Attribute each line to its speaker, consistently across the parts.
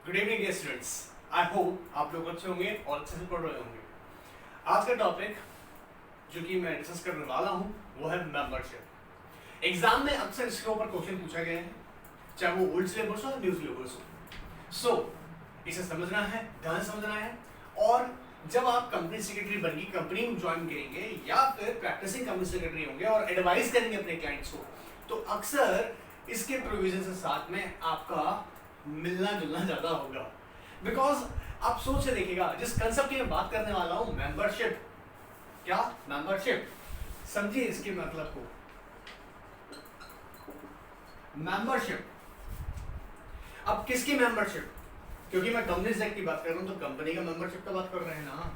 Speaker 1: Good evening students. I hope आप लोग अच्छे होंगे और अच्छे से पढ़ रहे होंगे। आज का टॉपिक जो कि मैं डिस्कस करने वाला हूँ वो है मेंबरशिप। एग्जाम में अक्सर इसके ऊपर क्वेश्चन पूछा गया है, चाहे वो ओल्ड सिलेबस हो या न्यू सिलेबस हो। सो इसे समझना है, ध्यान से समझना है। और जब आप कंपनी सेक्रेटरी बनके कंपनी में ज्वाइन करेंगे या फिर प्रैक्टिसिंग कंपनी सेक्रेटरी होंगे और एडवाइस करेंगे अपने क्लाइंट्स को, तो अक्सर इसके प्रोविजन से साथ में आपका मिलना जुलना ज्यादा होगा। बिकॉज आप सोच के देखिएगा, जिस कंसेप्ट की मैं बात करने वाला हूं मेंबरशिप, क्या मेंबरशिप, समझिए इसके मतलब को। मेंबरशिप, अब किसकी मेंबरशिप? क्योंकि मैं कंपनी सेक्रेटरी की बात कर रहा हूं तो कंपनी का मेंबरशिप का बात कर रहे हैं ना।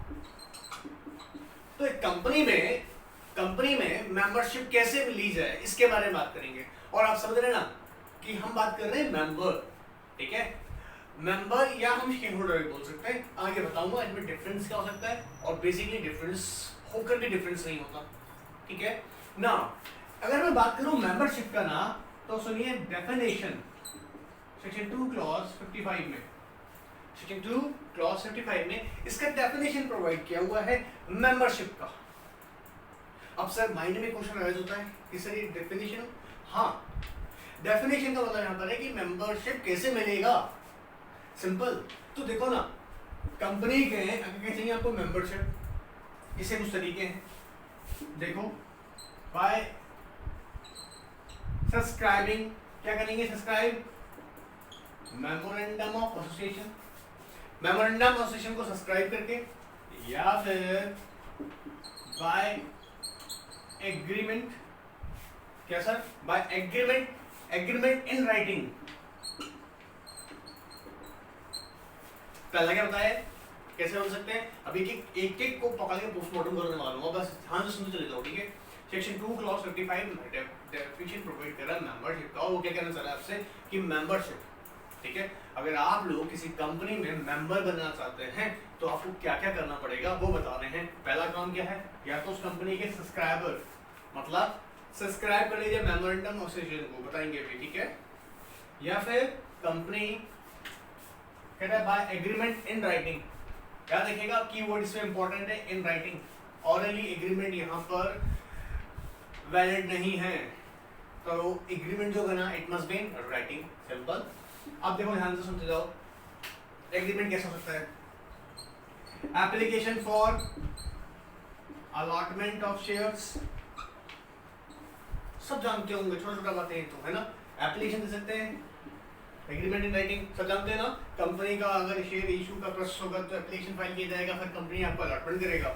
Speaker 1: तो एक कंपनी में मेंबरशिप कैसे ली जाए इसके बारे में बात करेंगे। और आप समझ रहे हैं ना कि हम बात कर रहे हैं मेंबर, ठीक है। मेंबर या हम शेयर होल्डर भी बोल सकते हैं, आगे बताऊंगा इनमें डिफरेंस क्या हो सकता है और बेसिकली डिफरेंस होकर भी डिफरेंस नहीं होता, ठीक है ना। अगर मैं बात करूं मेंबरशिप का ना, तो सुनिए डेफिनेशन सेक्शन 2 क्लॉज 55 में, सेक्शन 2 क्लॉज 55 में इसका डेफिनेशन प्रोवाइड किया हुआ है मेंबरशिप का। अब सर माइंड में क्वेश्चन राइज होता है कि सर ये डेफिनेशन, हाँ डेफिनेशन का मतलब यहां पर है कि मेंबरशिप कैसे मिलेगा। सिंपल, तो देखो ना, कंपनी के अगर चाहिए आपको मेंबरशिप, इसे कुछ तरीके हैं, देखो बाय सब्सक्राइबिंग, क्या करेंगे, subscribe memorandum of association, memorandum of association को सब्सक्राइब करके, या फिर बाय एग्रीमेंट, क्या sir, by agreement in writing. पहला क्या बताया, कैसे बन सकते हैं, अभी एक एक को पकड़ के पोस्टमार्टम करने वाला हूं, बस ध्यान से सुनते चले जाओ, ठीक है। सेक्शन 2 क्लॉज 55 डेफिनेशन प्रोवाइड कर रहा है मेंबरशिप का। वो क्या कहना चाह रहा है आपसे कि मेंबरशिप, ठीक है, अगर आप लोग किसी कंपनी में मेंबर बनना चाहते हैं तो आपको क्या क्या करना पड़ेगा वो बता रहे हैं। पहला काम क्या है, या तो उस कंपनी के सब्सक्राइबर, मतलब सब्सक्राइब कर लीजिए मेमोरेंडम ऑफ एसोसिएशन को, बताएंगे भी, ठीक है। या फिर कंपनी कहता है बाय एग्रीमेंट इन राइटिंग, क्या देखिएगा कीवर्ड इसमें इंपॉर्टेंट है, इन राइटिंग। ऑरली एग्रीमेंट यहाँ पर वैलिड नहीं है, तो एग्रीमेंट जो है ना it must be in writing, simple. अब देखो ध्यान से सुनते जाओ, एग्रीमेंट कैसा हो सकता है, application for allotment of shares, सब जानते होंगे, छोटा छोटा बातें तो है ना। एप्लीकेशन दे सकते हैं, एग्रीमेंट इन राइटिंग सब जानते हैं ना। कंपनी का अगर शेयर इशू का प्रोसेस होगा तो एप्लीकेशन फाइल किया जाएगा, फिर कंपनी आपको अलॉटमेंट करेगा।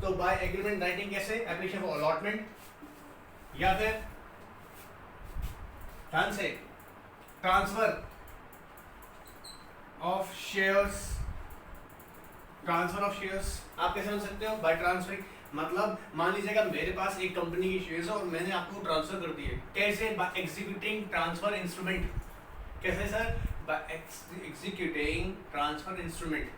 Speaker 1: तो बाय एग्रीमेंट राइटिंग कैसे, एप्लीकेशन फॉर अलॉटमेंट, या फिर ध्यान से transfer of shares, transfer of shares आप कैसे समझ सकते हो, बाय ट्रांसफरिंग, मतलब मान लीजिएगा मेरे पास एक कंपनी की शेयर्स है और मैंने आपको ट्रांसफर कर दिए, कैसे, बाय एग्जीक्यूटिंग ट्रांसफर इंस्ट्रूमेंट। कैसे sir, by executing transfer instrument.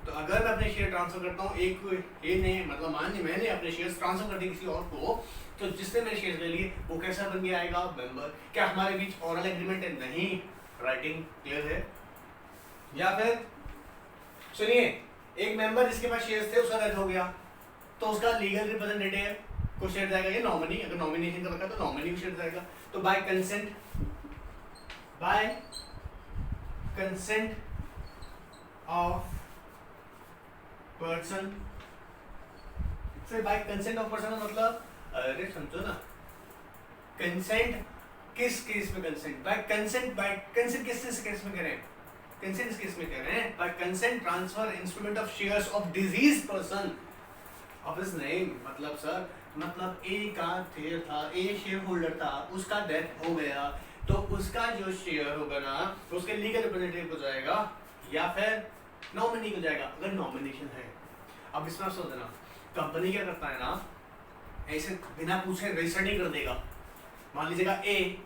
Speaker 1: तो अगर मैं अपने शेयर ट्रांसफर करता हूँ, एक ये नहीं, मतलब मान लीजिए मैंने अपने शेयर्स ट्रांसफर कर दिए किसी और को, तो जिसने मेरे शेयर ले लिए वो कैसा बन गया आएगा, मेंबर। क्या हमारे बीच ऑरल एग्रीमेंट है, नहीं, राइटिंग क्लियर है। या फिर सुनिए, एक मेंबर जिसके पास शेयर्स थे उसका डेथ हो गया, तो उसका लीगल रिप्रेजेंटेटिव को शेयर जाएगा, या नॉमिनी, अगर नॉमिनेशन कर रखा तो नॉमिनी को शेयर जाएगा। तो bye consent of person, bye consent of person मतलब, अरे समझो ना, कंसेंट किस केस में, कंसेंट बाय कंसेंट किस केस में करें, कंसेंट इस केस में कह रहे हैं bye consent transfer instrument of shares of disease person of his name. मतलब सर, मतलब ए का शेयर था, ए शेयर होल्डर था, उसका डेथ हो गया, तो उसका जो शेयर होगा ना उसके लीगल रिप्रेजेंटेटिव को जाएगा या फिर नॉमिनी को जाएगा, अगर नॉमिनेशन है। अब इसमें आप सोचना, कंपनी क्या करता है ना, ऐसे बिना पूछे रजिस्टर नहीं कर देगा। मान लीजिएगा A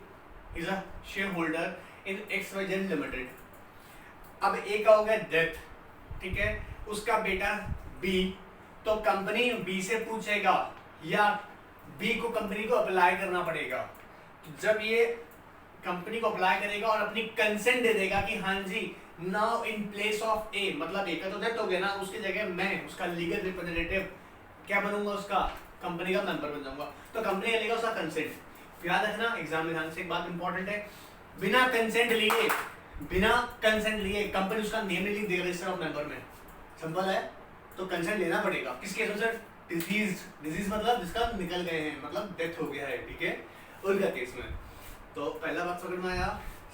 Speaker 1: is a share holder in XYZ limited, अब ए का हो गया डेथ, ठीक है, उसका बेटा बी, तो कंपनी बी से पूछेगा या बी को कंपनी को अप्लाई करना पड़ेगा। तो जब ये कंपनी को अप्लाई करेगा और अपनी कंसेंट दे देगा कि हाँ जी नाउ इन प्लेस ऑफ ए, मतलब ए का तो डेथ हो गया ना, उसकी जगह मैं उसका लीगल रिप्रेजेंटेटिव क्या बनूंगा, उसका कंपनी का मेंबर बन जाऊंगा। तो कंपनी का लेगा उसका कंसेंट। याद रखना एग्जाम में ध्यान से, एक बात इंपॉर्टेंट है, बिना कंसेंट लिए कंपनी उसका नेम नहीं लिख देगा रजिस्टर ऑफ मेंबर में। सिंपल है, तो कंसेंट लेना पड़ेगा। किसके केस में सर? डिजीज मतलब जिसका निकल गए हैं, मतलब डेथ हो गया है, ठीक है, उनका केस में। तो पहला बात समझ में आया,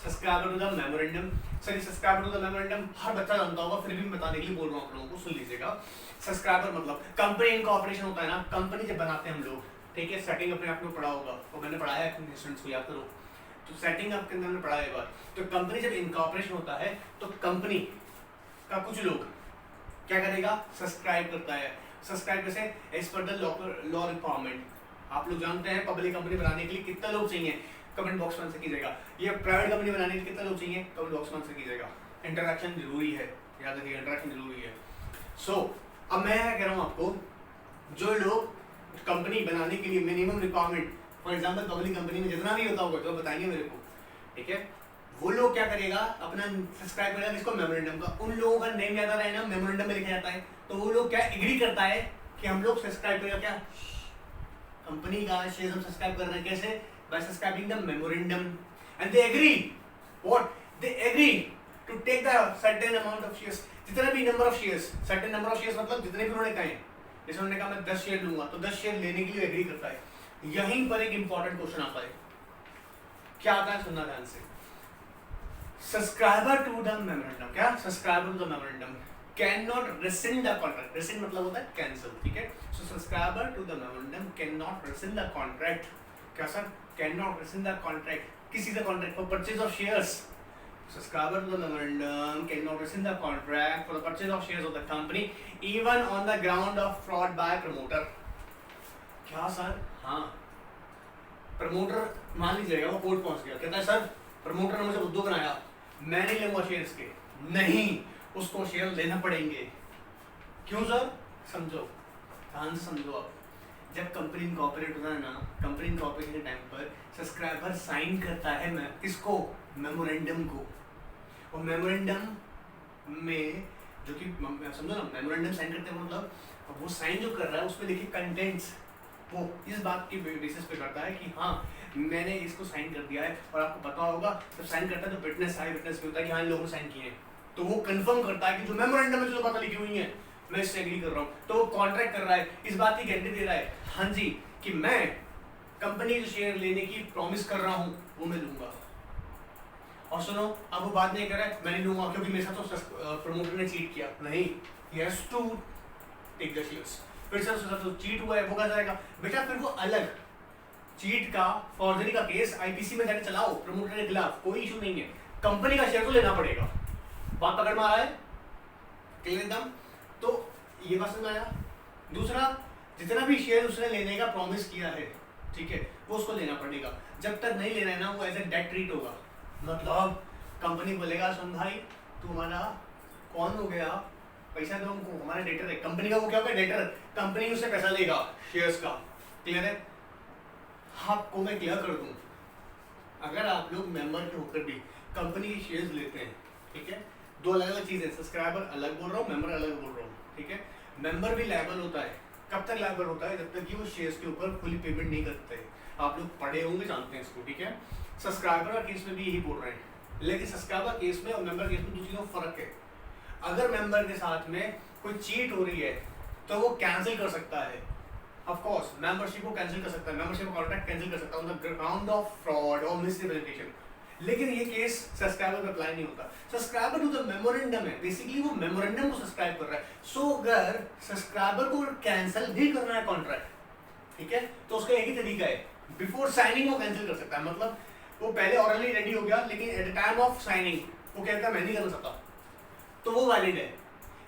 Speaker 1: subscriber to the memorandum. Sir subscriber to the memorandum हर बच्चा जानता होगा, फिर भी मैं बताने के लिए बोल रहा हूँ आप लोगों को, सुन लीजिएगा। सब्सक्राइबर मतलब कंपनी इनकॉर्पोरेशन होता है ना, कंपनी जब बनाते हैं हम लोग, ठीक है, सेटिंग अपने आप में पढ़ा होगा, वो मैंने पढ़ाया है अपने स्टूडेंट्स को, याद करो। तो सेटिंग अप के अंदर हमने पढ़ा है एक बार। तो कंपनी जब इनकॉर्पोरेशन होता है तो कंपनी का कुछ लोग क्या करेगा, सब्सक्राइब करता है। सब्सक्राइब कैसे? एज पर द लॉ रिक्वायरमेंट। आप लोग जानते हैं पब्लिक कंपनी बनाने के लिए कितना लोग चाहिए, कमेंट बॉक्स में आंसर कीजिएगा। ये प्राइवेट कंपनी बनाने के लिए कितना लोग चाहिए, कमेंट बॉक्स में आंसर कीजिएगा। इंटरेक्शन जरूरी है, याद रखिए इंटरेक्शन जरूरी है। सो अब मैं कह रहा हूँ आपको, जो लोग कंपनी बनाने के लिए minimum requirement, for example public company में जितना भी होता होगा तो बताएंगे मेरे को, ठीक है, वो लोग क्या करेगा, अपना सब्सक्राइब करेगा किसको, मेमोरेंडम का। उन लोगों का नेम याद आ रहा है ना, मेमोरेंडम में लिखा जाता है, तो वो लोग क्या एग्री करता है कि हम लोग सब्सक्राइब करेगा क्या, कंपनी का शेयर हम सब्सक्राइब कर रहे हैं। कैसे? By subscribing the memorandum, and they agree, what, they agree to take the certain amount of shares, जितना भी number of shares, certain number of shares मतलब जितने भी उन्होंने कहे, जैसे उन्होंने कहा मैं 10 शेयर लूंगा, तो 10 शेयर लेने के लिए एग्री करता है। यहीं पर एक इंपॉर्टेंट क्वेश्चन आता है, क्या आता है, सुनना ध्यान से। सब्सक्राइबर टू द मेमोरेंडम, क्या, subscriber to the memorandum can not rescind the contract. Rescind मतलब होता है कैंसिल, ठीक है। So subscriber to the memorandum can not rescind the contract, क्या sir, can not rescind the contract, किसी का contract for purchase of shares. Subscriber to the memorandum cannot rescind the contract for the purchase of shares of the company even on the ground of fraud by promoter। क्या sir? हाँ, promoter मान लीजिएगा वो court पहुंच गया, कहता है sir promoter ने मुझे बुद्धू बनाया, मैं नहीं लूंगा शेयर्स के, नहीं, उसको शेयर लेना पड़ेंगे। क्यों सर? समझो, ध्यान से समझो आप। जब कंपनी इनकॉर्पोरेट होता है ना, कंपनी इनकॉर्पोरेशन के टाइम पर सब्सक्राइबर साइन करता है किसको, मेमोरेंडम को। और मेमोरेंडम में जो कि समझो ना, मेमोरेंडम साइन करते हैं मतलब वो साइन जो कर रहा है उसमें लिखे कंटेंट्स, वो इस बात की बेसिस पे करता है कि हाँ मैंने इसको साइन कर दिया है। और आपको पता होगा जब साइन करता है तो विटनेस है, विटनेस भी होता है कि हाँ इन लोगों ने साइन किए हैं, तो वो कंफर्म करता है कि जो मेमोरेंडम में जो बातें लिखी हुई हैं मैं इससे एग्री कर रहा हूँ। तो वो कॉन्ट्रैक्ट कर रहा है, इस बात की गारंटी दे रहा है, हाँ जी, कि मैं कंपनी के शेयर लेने की प्रॉमिस कर रहा हूँ वो मैं लूंगा। और सुनो, अब वो बात नहीं कर रहा है मैं नहीं लूंगा क्योंकि मेरे साथ तो प्रमोटर ने चीट किया, नहीं, he has to take the shares। फिर से उसके साथ तो चीट हुआ है, वो कहा जाएगा बेटा फिर वो अलग चीट का फॉर्जरी का केस आईपीसी में जाके चलाओ प्रमोटर के खिलाफ, कोई इशू नहीं है, कंपनी का शेयर तो लेना पड़ेगा। बात पकड़ में आ रहा है क्लियर एकदम? तो ये बात समझ आया। दूसरा, जितना भी शेयर उसने लेने का प्रॉमिस किया है, ठीक है, वो उसको लेना पड़ेगा। जब तक नहीं लेना है ना, वो एज ए डेट ट्रीट होगा। मतलब कंपनी बोलेगा सुन भाई तू हमारा कौन हो गया, पैसा दो हमको, हमारा डेटर है, कंपनी का वो क्या होगा, डेटर, कंपनी उससे पैसा लेगा शेयर्स का। क्लियर है? आपको मैं क्लियर कर दूं, अगर आप लोग मेंबर के होकर भी कंपनी के शेयर्स लेते हैं, ठीक है, दो अलग अलग चीजें, सब्सक्राइबर अलग बोल रहा हूँ, मेंबर अलग बोल रहा हूँ, ठीक है। मेंबर भी लायबल होता है, कब तक लायबल होता है, जब तक कि वो शेयर्स के ऊपर फुली पेमेंट नहीं करते। आप लोग पढ़े होंगे, जानते हैं इसको, ठीक है। सब्सक्राइबर केस में भी यही बोल रहे हैं, लेकिन सब्सक्राइबर केस में और मेंबर केस में दो चीजों का फर्क है। अगर मेंबर के साथ में कोई चीट हो रही है तो वो कैंसिल कर सकता है, ऑफ कोर्स मेंबरशिप को कैंसिल कर सकता है, मेंबरशिप का कॉन्ट्रैक्ट कैंसिल कर सकता है on the ground of fraud और मिसरिप्रेजेंटेशन। लेकिन ये केस सब्सक्राइबर पे अप्लाई नहीं होता। सब्सक्राइबर टू द मेमोरेंडम है, बेसिकली वो मेमोरेंडम को सब्सक्राइब कर रहा है। सो अगर सब्सक्राइबर को कैंसिल भी करना है कॉन्ट्रैक्ट, ठीक है, तो उसका एक ही तरीका है, बिफोर साइनिंग वो कैंसिल कर सकता है। मतलब वो पहले ऑलरेडी रेडी हो गया, लेकिन eight the time of signing वो कहता है मैं नहीं कर सकता, तो वो वैलिड है।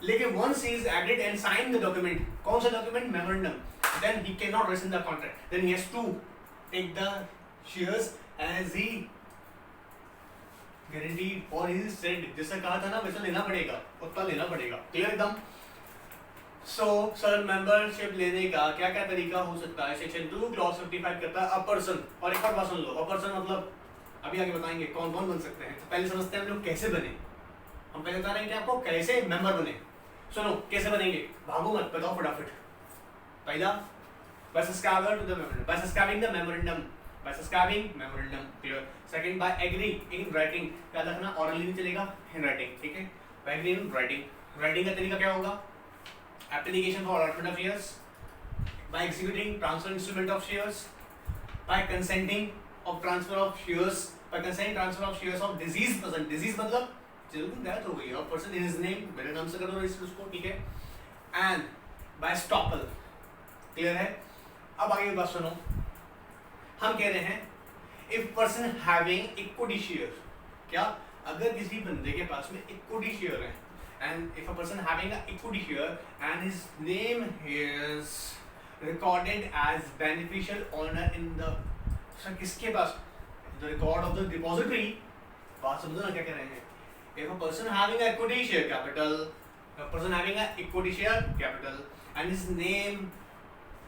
Speaker 1: लेकिन once he is agreed and signed the document, कौन सा document, memorandum, then he cannot rescind the contract, then he has to take the shares as he guaranteed or he said, जैसा कहा था ना वैसा लेना पड़ेगा, उतना लेना पड़ेगा। क्लियर एकदम? सो सर मेंबरशिप लेने का क्या क्या तरीका हो सकता है, सेक्शन 2 क्लॉज 55 कहता है अ पर्सन, और एक और बात सुन लो, अ पर्सन मतलब अभी आगे बताएंगे कौन कौन बन सकते हैं। तो पहले समझते हैं हम लोग कैसे बने। हम पहले बता रहे हैं कि आपको कैसे मेंबर बने। सुनो कैसे बनेंगे, भागो मत, बताओ फटाफट। पहला, by subscribing to the memorandum, by subscribing the memorandum, by subscribing memorandum, clear। Second, by agreeing in writing, याद रखना orally नहीं चलेगा, in writing, ठीक है। by agreeing in writing, writing का तरीका क्या होगा, application for allotment of shares, by executing transfer instrument of shares, by consenting of transfer of shares, by consenting transfer of shares of deceased person, disease मतलब जिसकी death हो गई और person in his name, मेरे नाम से कर दो रजिस्टर उसको, ठीक है। एंड बाय स्टॉपल, क्लियर है। अब आगे की बात सुनो, हम कह रहे हैं if person having equity share, क्या अगर किसी बंदे के पास में इक्विटी शेयर है, and if a person having a equity share and his name is recorded as beneficial owner in the, sir किसके पास, the record of the depository, बात समझो ना क्या कह रहे हैं। If a person having a equity share capital, a person having a equity share capital, and his name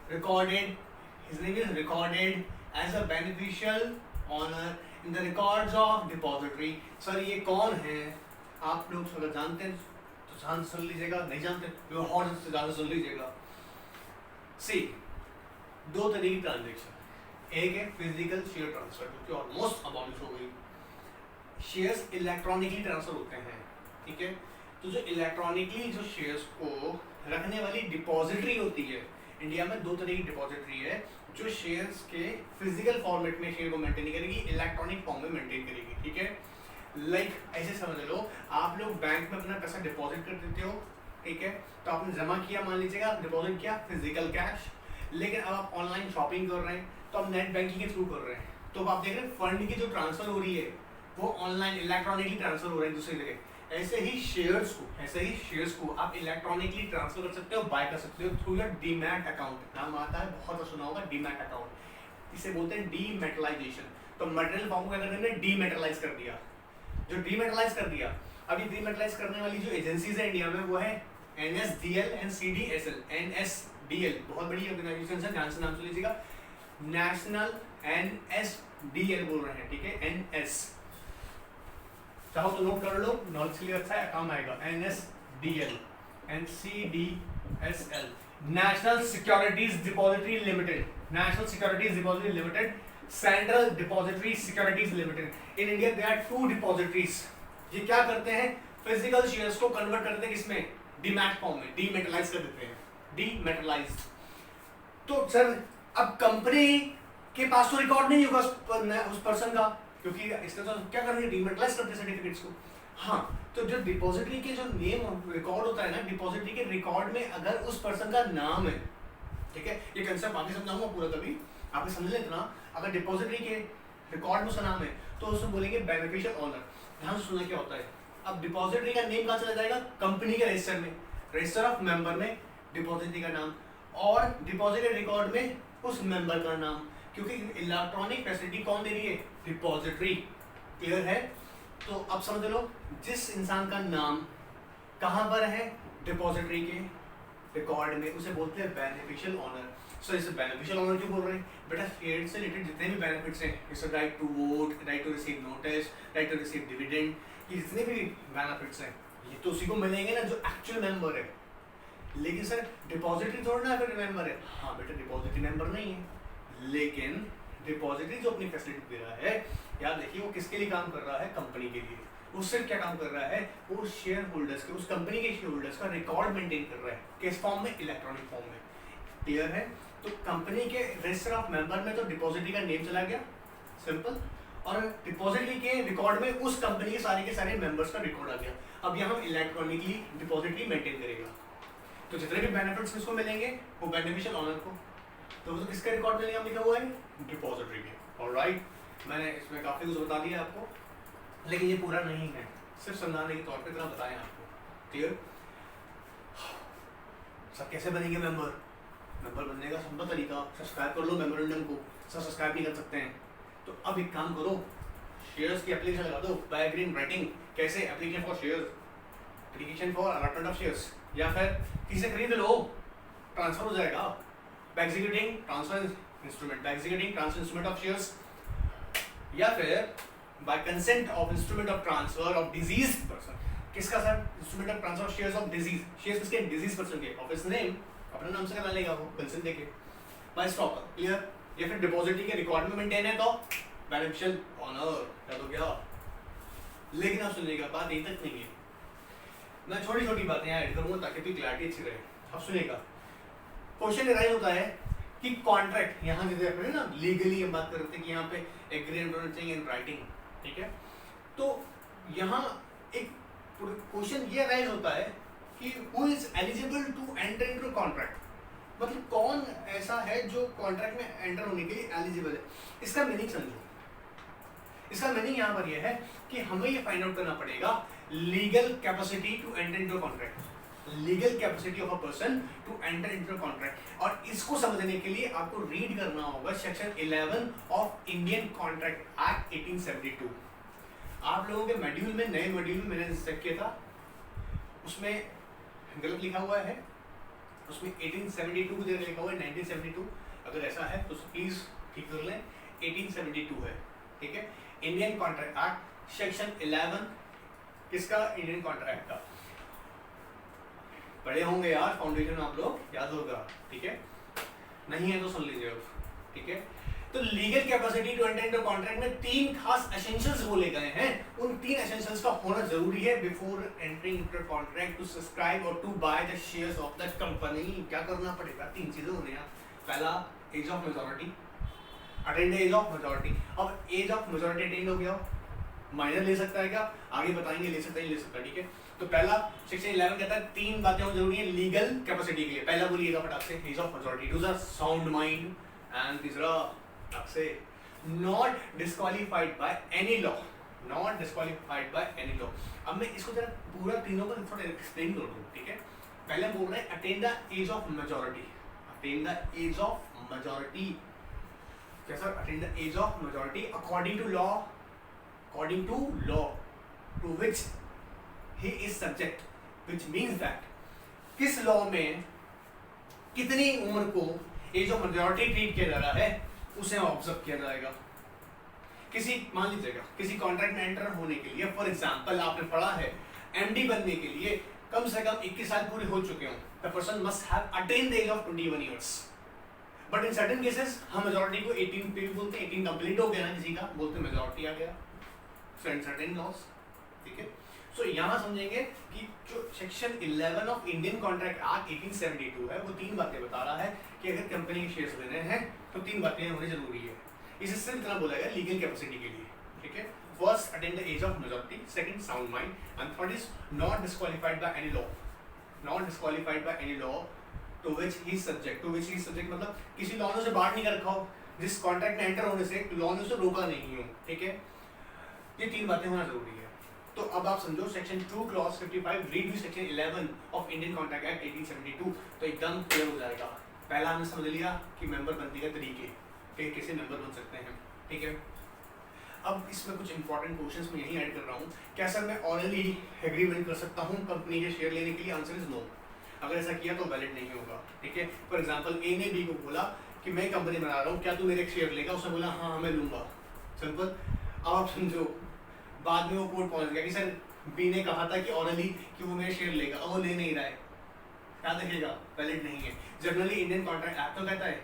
Speaker 1: is recorded as a beneficial owner in the records of depository। Sir ये कौन है, आप लोग अगर जानते हैं तो ध्यान सुन लीजिएगा, नहीं जानते तो और से ज़्यादा सुन लीजिएगा। सी, दो तरह की ट्रांजेक्शन, एक है फिजिकल शेयर ट्रांसफर जो कि ऑलमोस्ट अबॉलिश हो गई, शेयर्स इलेक्ट्रॉनिकली ट्रांसफर होते हैं, ठीक है। तो जो इलेक्ट्रॉनिकली जो शेयर्स को रखने वाली डिपॉजिटरी होती है, इंडिया में दो तरह की डिपॉजिटरी है, जो शेयर्स के फिजिकल फॉर्मेट में शेयर को मेंटेन नहीं करेगी, इलेक्ट्रॉनिक फॉर्म में मेंटेन करेगी, ठीक है। लाइक ऐसे समझ लो, आप लोग बैंक में अपना पैसा डिपॉजिट कर देते हो, ठीक है, तो आपने जमा किया, मान लीजिएगा डिपॉजिट किया फिजिकल कैश, लेकिन अब आप ऑनलाइन शॉपिंग कर रहे हैं तो आप नेट बैंकिंग के थ्रू कर रहे हैं, तो अब आप देख रहे हैं फंड की जो ट्रांसफर हो रही है वो ऑनलाइन इलेक्ट्रॉनिकली ट्रांसफर हो रहा है दूसरी जगह। ऐसे ही शेयर्स को आप इलेक्ट्रॉनिकली ट्रांसफर कर सकते हो, बाय कर सकते हो थ्रू योर डीमैट अकाउंट। नाम आता है, बहुत सुना होगा डीमैट अकाउंट, इसे बोलते हैं डीमेटलाइजेशन। तो मटेरियल फॉर्म को क्या करते हैं, डीमेटलाइज कर दिया। जो डीमेटलाइज कर दिया, अभी डीमेटलाइज करने वाली जो एजेंसीज है इंडिया में वो है NSDL एंड CDSL। NSDL बहुत बड़ी ऑर्गेनाइजेशन है, ध्यान से नाम सुन लीजिएगा, नेशनल NSDL बोल रहे हैं, ठीक है, NS, चाहो तो नोट कर लो, नॉलेज के लिए अच्छा है, काम आएगा। NSDL and CDSL, national securities depository limited, national securities depository limited, central depository securities limited. In India there are two depositories. ये क्या करते हैं, फिजिकल शेयर्स को कन्वर्ट करते हैं किसमें, डीमैट फॉर्म में, डीमेटलाइज कर देते हैं, डीमेटलाइज। तो सर अब कंपनी के पास तो रिकॉर्ड नहीं होगा उस पर्सन का, क्योंकि इसका तो क्या करेंगे, डीमेटलाइज करते हैं सर्टिफिकेट्स को। हाँ, तो जो डिपॉजिटरी के जो नेम रिकॉर्ड होता है ना, डिपॉजिटरी के रिकॉर्ड में अगर उस पर्सन का नाम है, ठीक है, ये कंसेप्ट आगे समझाऊंगा पूरा, कभी आपने समझ लें इतना। अगर डिपॉजिटरी के रिकॉर्ड में उसका नाम है तो उसमें बोलेंगे बेनिफिशियल ओनर। ध्यान से सुनना क्या होता है। अब डिपॉजिटरी का नेम कहाँ चला जाएगा, कंपनी के रजिस्टर में, रजिस्टर ऑफ मेंबर में डिपॉजिटरी का नाम, और डिपॉजिटरी रिकॉर्ड में उस मेंबर का नाम, क्योंकि इलेक्ट्रॉनिक फैसिलिटी कौन दे रही है, डिपॉजिटरी। क्लियर है। तो अब समझ लो, जिस इंसान का नाम कहां पर है, डिपॉजिटरी के रिकॉर्ड में, उसे बोलते हैं बेनिफिशियल ओनर। सो इसे बेनिफिशियल ओनर क्यों बोल रहे हैं, बेटा शेयर से रिलेटेड जितने भी बेनिफिट्स हैं, जैसे right to vote, right to receive notice, right to receive dividend, ये जितने भी बेनिफिट्स हैं ये तो उसी को मिलेंगे ना जो एक्चुअल मेंबर है। लेकिन सर डिपॉजिटरी थोड़ा ना फिर मेंबर है, हाँ बेटा डिपॉजिटरी मेंबर नहीं है, लेकिन डिपॉजिटरी जो अपनी फैसिलिटी दे रहा है, याद देखिए वो किसके लिए काम कर रहा है, कंपनी के लिए। वो सिर्फ क्या काम कर रहा है, वो शेयर होल्डर्स के, उस कंपनी के शेयर होल्डर्स का रिकॉर्ड मेंटेन कर रहा है, किस फॉर्म में, इलेक्ट्रॉनिक फॉर्म में। क्लियर है। तो कंपनी के रजिस्टर ऑफ मेंबर में तो डिपॉजिटरी का नेम चला गया, सिंपल, और डिपॉजिटरी के रिकॉर्ड में उस कंपनी के सारे मेंबर्स का रिकॉर्ड आ गया। अब यहाँ इलेक्ट्रॉनिकली डिपॉजिटरी मेंटेन करेगा, तो जितने भी बेनिफिट्स किसको मिलेंगे, वो बेनिफिशियल ओनर को। तो किसके रिकॉर्ड में लिखा हुआ है, डिपॉजिटरी के। ऑलराइट, मैंने इसमें काफी कुछ बता दिया आपको, लेकिन ये पूरा नहीं है, सिर्फ समझाने के तौर पे इतना बताएं आपको। क्लियर। सब कैसे बनेंगे मेंबर, मेंबर बनने का सिंपल तरीका, सब्सक्राइब कर लो मेमोरेंडम को। सब सब्सक्राइब नहीं कर सकते हैं तो अब एक काम करो, शेयर्स की एप्लीकेशन लगा दो, बाय एग्रीइंग राइटिंग। कैसे, application for shares, application for allotment of shares, या फिर किसी से खरीद लो, ट्रांसफर हो जाएगा। By executing transfer instrument, by executing transfer instrument of shares, या फिर by consent of instrument of transfer of disease person. किसका sir? Instrument of transfer shares of disease, shares किसके? डिजीज पर्सन के, ऑफ हिज नेम, अपने नाम से करा लेगा वो कंसेंट देके, बाय स्टॉक, क्लियर? या फिर डिपॉजिटरी के रिकॉर्ड में मेंटेन है तो बेनिफिशियल ऑनर, क्या तो क्या? लेकिन आप सुनिएगा, बात यहीं तक नहीं है, मैं छोटी छोटी बातें ऐड करूंगा ताकि तो क्लैरिटी अच्छी रहे। अब सुनिएगा, क्वेश्चन राइज होता है कि कॉन्ट्रैक्ट, यहाँ जैसे अपने ना लीगली हम बात करते हैं कि यहाँ पे एग्रीमेंट होना चाहिए इन राइटिंग, ठीक है? तो यहाँ एक क्वेश्चन ये राइज होता है कि who is eligible to enter into contract, मतलब कौन ऐसा है जो कॉन्ट्रैक्ट में एंटर होने के लिए एलिजिबल है। इसका मीनिंग समझो, इसका मीनिंग यहाँ पर यह है कि हमें ये फाइंड आउट करना पड़ेगा legal capacity to enter into contract, legal capacity of a person to enter into contract. और इसको समझने के लिए आपको रीड करना होगा section 11 of Indian contract act 1872। आप लोगों के मॉड्यूल में, नए मॉड्यूल में मैंने चेक किया था, उसमें गलत लिखा हुआ है, उसमें 1872 की जगह लिखा हुआ है 1972। अगर ऐसा है तो प्लीज ठीक कर लें, 1872 है, ठीक है? इंडियन कॉन्ट्रैक्ट एक्ट सेक्शन 11, किसका? इंडियन कॉन्ट्रैक्ट का। पढ़े होंगे यार, फाउंडेशन आप लोग याद होगा, ठीक है? नहीं है तो सुन लीजिए अब, ठीक है? तो legal capacity to enter into contract में 3 खास एसेंशियल्स बोले गए हैं। उन 3 एसेंशियल्स का होना जरूरी है before entering into contract, to subscribe और to buy the shares of the company. क्या करना पड़ेगा? 3 चीजें होनी है। पहला, age of majority, attend age of majority. अब एज ऑफ मेजॉरिटी अटेंड हो गया, माइनर ले सकता है क्या? आगे बताएंगे, ले सकता है, ले सकता है, ठीक है? तो पहला सेक्शन 11 कहता है 3 बातें होनी जरूरी है लीगल कैपेसिटी के लिए। पहला बोलिएगा फटाक से, एज ऑफ मेजॉरिटी, दूसरा साउंड माइंड, एंड तीसरा आपसे not disqualified by any law, not disqualified by any law. अब मैं इसको जरा पूरा तीनों को थोड़ा एक्सप्लेन कर दूं, ठीक है? पहले हम बोल रहे हैं attain the age of majority, attain the age of majority. कैसा? Attain the age of majority according to law, according to law to which he is subject, which means that किस लॉ में कितनी उम्र को एज ऑफ मेजॉरिटी ट्रीट किया जा रहा है उसे ऑब्जर्व किया जाएगा। किसी, मान लीजिएगा किसी कॉन्ट्रैक्ट में एंटर होने के लिए, फॉर एग्जांपल आपने पढ़ा है एमडी बनने के लिए कम से कम 21 साल पूरे हो चुके हों, the person must have attained the age of 21 years. But in certain cases हम मेजॉरिटी को 18 पे भी बोलते हैं, 18 कंप्लीट हो गया ना किसी का, बोलते हैं मेजॉरिटी आ गया, सर्टेन लॉस, ठीक है? सो यहाँ समझेंगे कि जो section 11 of Indian contract act 1872 है वो 3 बातें बता रहा है कि अगर कंपनी के शेयर्स लेने हैं तो 3 बातें होनी जरूरी है। इसे सिर्फ इतना बोला गया लीगल कैपेसिटी के लिए, ठीक है? First, attain the age of majority, second, sound mind, and third is not disqualified by any law, not disqualified by any law to which he is subject, to which he is subject मतलब किसी law ने उसे बाहर नहीं कर रखा हो, जिस कॉन्ट्रैक्ट में एंटर होने से लॉ ने उसे रोका नहीं हो, ठीक है? ये 3 बातें होना जरूरी है। तो अब आप समझो section 2 clause 55 read with section 11 of Indian contract act 1872 तो एकदम क्लियर हो जाएगा। पहला हमने समझ लिया कि मेंबर बनने के तरीके, कि कैसे मेंबर बन सकते हैं, ठीक है? अब इसमें कुछ इंपॉर्टेंट क्वेश्चंस मैं यही ऐड कर रहा हूँ। क्या सर मैं ऑरली एग्रीमेंट कर सकता हूँ कंपनी के शेयर लेने के लिए? Answer is no. अगर ऐसा किया तो वैलिड नहीं होगा, ठीक है? फॉर एग्जाम्पल ए ने बी को बोला कि मैं कंपनी बना रहा हूँ, क्या तू मेरे शेयर लेगा? उसने बोला हाँ मैं लूंगा, सिंपल। अब आप समझो बाद में वो कोर्ट पहुंच गया कि सर बी ने कहा था कि ऑरली कि वो मेरे शेयर लेगा, अब वो ले नहीं रहा है, क्या देखेगा? वैलिड नहीं है। जनरली इंडियन कॉन्ट्रैक्ट एक्ट तो कहता है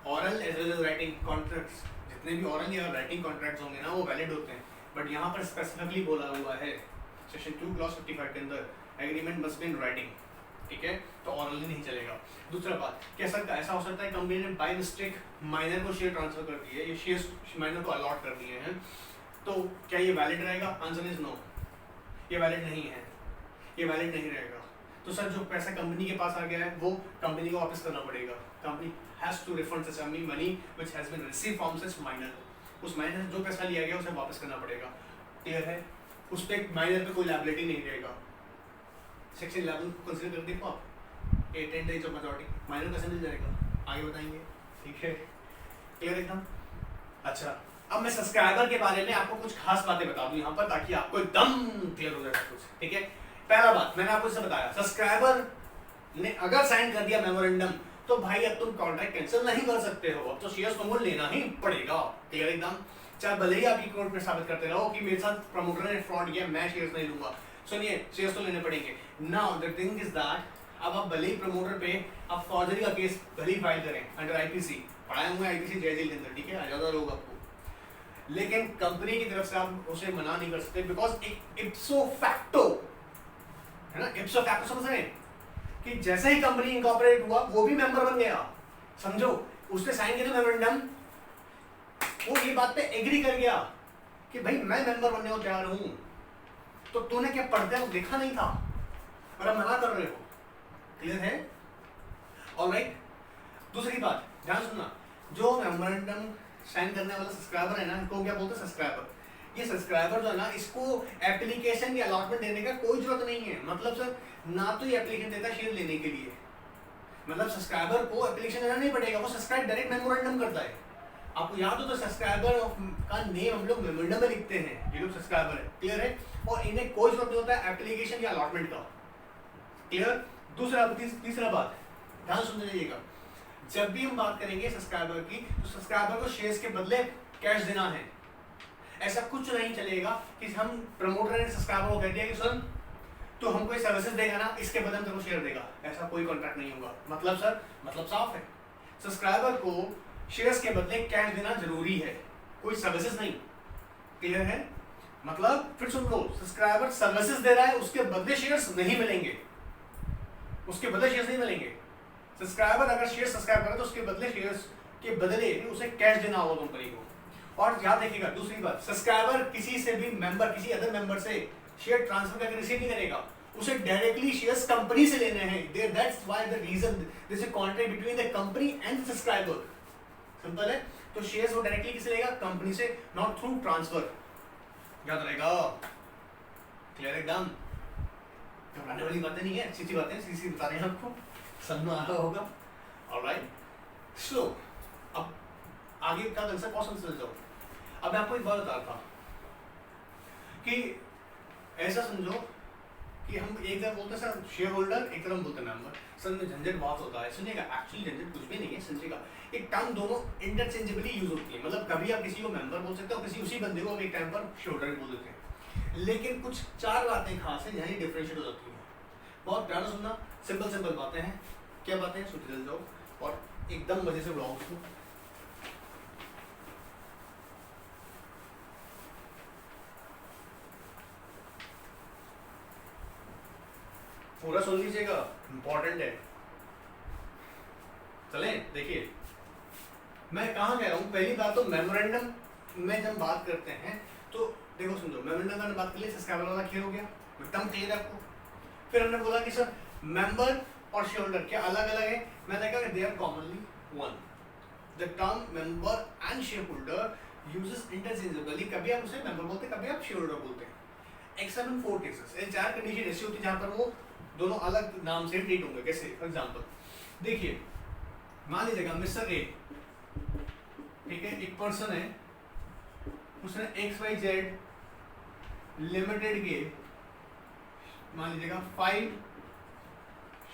Speaker 1: oral as well as writing contracts, जितने भी ऑरल या राइटिंग कॉन्ट्रैक्ट्स होंगे ना वो वैलिड होते हैं। बट यहाँ पर स्पेसिफिकली बोला हुआ है सेक्शन 2 क्लॉज 55 के अंदर agreement must be in writing, ठीक है? तो ऑरली नहीं चलेगा। दूसरा बात, क्या सर ऐसा हो सकता है कंपनी ने बाय मिस्टेक माइनर को शेयर ट्रांसफर कर दिए, ये शेयर्स माइनर को अलॉट कर दिए हैं, तो क्या ये वैलिड रहेगा? आंसर इज नो, ये वैलिड नहीं है, ये वैलिड नहीं रहेगा। तो सर जो पैसा कंपनी के पास आ गया है वो कंपनी को वापस करना पड़ेगा। Company has to refund such money which has been received from such minor, उस माइनर से जो पैसा लिया गया उसे वापस करना पड़ेगा, क्लियर है? उस पर माइनर पे कोई लायबिलिटी नहीं रहेगा। सेक्शन 11 को कंसीडर कर देखो आप, 8 डेज ऑफ मेजॉरिटी, माइनर कैसे मिल जाएगा आगे बताएंगे, ठीक है? क्लियर एकदम? अच्छा, अब मैं सब्सक्राइबर के बारे में आपको कुछ खास बातें बता दूं यहाँ पर ताकि आपको एकदम क्लियर हो जाए कुछ, ठीक है? पहला बात मैंने आपको इससे बताया, सब्सक्राइबर ने अगर साइन कर दिया मेमोरेंडम तो भाई अब तुम कॉन्ट्रैक्ट कैंसिल नहीं कर सकते हो, अब तो शेयर्स तुमको लेना ही पड़ेगा, क्लियर एकदम? चाहे भले ही आप कोर्ट में साबित करते रहो कि मेरे साथ प्रमोटर ने फ्रॉड किया, मैं शेयर्स नहीं लूंगा, सुनिए शेयर्स तो लेने पड़ेंगे। Now the thing is that अब आप भले ही प्रमोटर पे आप फॉर्जरी का केस भले ही फाइल करें अंडर आईपीसी, पढ़ाए हुए आईपीसी जय जेल के अंदर, ठीक है, ज्यादा लोग आपको, लेकिन कंपनी की तरफ से आप उसे मना नहीं कर सकते बिकॉज एक इप्सो फैक्टो है ना, इप्सो फैक्टो समझ रहे हैं कि जैसे ही कंपनी इनकॉर्पोरेट हुआ वो भी मेंबर बन गया। समझो, उसने साइन किया मेमोरेंडम, वो ये बात पे एग्री कर गया कि भाई मैं मेंबर बनने को तैयार हूं। तो तूने क्या पढ़ते हो देखा नहीं था और अब मना कर रहे हो, क्लियर है? ऑलराइट, दूसरी बात ध्यान सुनना, जो मेमोरेंडम साइन करने वाला सब्सक्राइबर है ना, इनको क्या बोलते हैं सब्सक्राइबर। ये सब्सक्राइबर जो है ना, इसको एप्लीकेशन की अलॉटमेंट देने का कोई जरूरत नहीं है। मतलब सर ना तो ये एप्लीकेशन देता शेयर लेने के लिए, मतलब सब्सक्राइबर को एप्लीकेशन देना नहीं पड़ेगा, वो सब्सक्राइब डायरेक्ट मेमोरेंडम करता है। आपको याद हो तो सब्सक्राइबर का नेम हम लोग मेमोरेंडम में लिखते हैं, ये लोग सब्सक्राइबर है, क्लियर है? और इन्हें कोई जरूरत नहीं होता है एप्लीकेशन या अलॉटमेंट का, क्लियर? दूसरा तीसरा बात ध्यान सुन लीजिएगा, जब भी हम बात करेंगे सब्सक्राइबर की, तो सब्सक्राइबर को शेयर्स के बदले कैश देना है। ऐसा कुछ नहीं चलेगा कि हम प्रमोटर ने सब्सक्राइबर को कह दिया कि सुन तो हमको ये सर्विसेज देगा ना, इसके बदले में तेरे को शेयर देगा, ऐसा कोई कॉन्ट्रैक्ट नहीं होगा। मतलब सर, मतलब साफ है, सब्सक्राइबर को शेयर्स के बदले कैश देना जरूरी है, कोई सर्विसेज नहीं, क्लियर है? मतलब फिर सुन लो, सब्सक्राइबर सर्विसेज दे रहा है, उसके बदले शेयर्स नहीं मिलेंगे, उसके बदले शेयर्स नहीं मिलेंगे। सब्सक्राइबर अगर शेयर सब्सक्राइब करे तो उसके बदले शेयर्स के बदले उसे कैश देना होगा कंपनी को। और याद रखिएगा दूसरी बात, सब्सक्राइबर किसी से भी मेंबर, किसी अदर मेंबर से शेयर ट्रांसफर करके रिसीव नहीं करेगा, उसे डायरेक्टली शेयर्स कंपनी से लेने हैं। That's why the reason this is contract between the company and subscriber. Simple है, तो शेयर्स वो डायरेक्टली किसे लेगा? कंपनी से, नॉट थ्रू ट्रांसफर। याद रहेगा, क्लियर एकदम, घबराने वाली बातें नहीं है, सीधी बातें, सीधी बता रहे हैं आपको, समझ में आ रहा होगा। ऑलराइट, सो अब आगे क्या कर सकते, क्वेश्चन चल जाओ। अब मैं आपको एक बात बता रहा था कि ऐसा समझो कि हम एक तरफ बोलते हैं सर शेयर होल्डर, एक तरफ बोलते हैं मेंबर। सर में झंझट बहुत होता है, सुनिएगा, एक्चुअली झंझट कुछ भी नहीं है, समझिएगा। एक टर्म दोनों इंटरचेंजेबली यूज होती है, मतलब कभी आप किसी को मेंबर बोल सकते हो, किसी उसी बंदे को एक टाइम पर शेयर होल्डर बोल देते हैं। लेकिन कुछ चार बातें खास है यही डिफरेंशिएट हो जाती है। बहुत ध्यान से सुनना, सिंपल सिंपल बातें हैं। क्या बातें हैं, सुन जाओ और एकदम मजे से उड़ाओ उसको। पूरा सुन लीजिएगा, इंपॉर्टेंट है। चले देखिए, मैं कहाँ कह रहा हूँ। पहली बात तो मेमोरेंडम में जब बात करते हैं तो देखो समझो, मेमोरेंडम में बात कर लिए, सब्सक्राइबर वाला क्लियर हो गया, एकदम क्लियर है आपको। फिर हमने बोला कि सर मेंबर और शेयर होल्डर क्या अलग अलग है? मैं देखा कि they are commonly one. The term member and share holder uses interchangeably, कभी आप उसे मेंबर बोलते हैं, कभी आप शेयर होल्डर बोलते हैं। एक्सेप्ट इन 4 केसेस, इन 4 कंडीशन ऐसी होती है जहां पर वो दोनों अलग नाम से ट्रीट होंगे। कैसे? फॉर एग्जांपल देखिए, मान लीजिएगा मिस्टर ए, ठीक है, एक पर्सन है, उसने XYZ लिमिटेड के मान लीजिएगा 5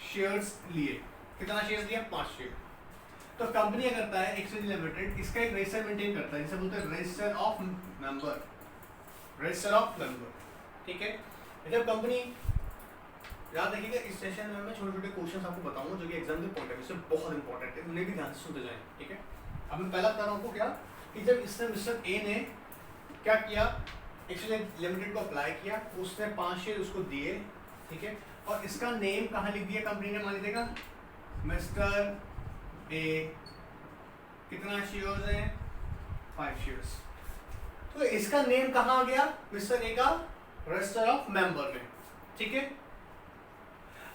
Speaker 1: शेयर्स लिए। कितना शेयर्स लिया? 5 शेयर। तो कंपनी क्या करता है, XYZ लिमिटेड इसका एक रजिस्टर मेंटेन करता है, जिसे बोलते हैं register of member, register of member, ठीक है। जब कंपनी, याद रखिएगा इस सेशन में मैं छोटे छोटे क्वेश्चन आपको बताऊंगा जो कि एग्जाम के पॉइंट ऑफ व्यू से बहुत इंपॉर्टेंट है, उन्हें भी ध्यान से सुनते जाएं, ठीक है। अब मैं पहला बता रहा हूँ आपको क्या, कि जब इसने मिस्टर ए ने क्या किया, XYZ लिमिटेड को अप्लाई किया, उसने 5 शेयर उसको दिए, ठीक है, और इसका नेम कहाँ लिख दिया कंपनी ने, मान लीजिएगा मिस्टर ए, कितना शेयर्स है? 5 शेयर्स। तो इसका नेम कहाँ आ गया? मिस्टर ए का रजिस्टर ऑफ मेंबर में, ठीक है।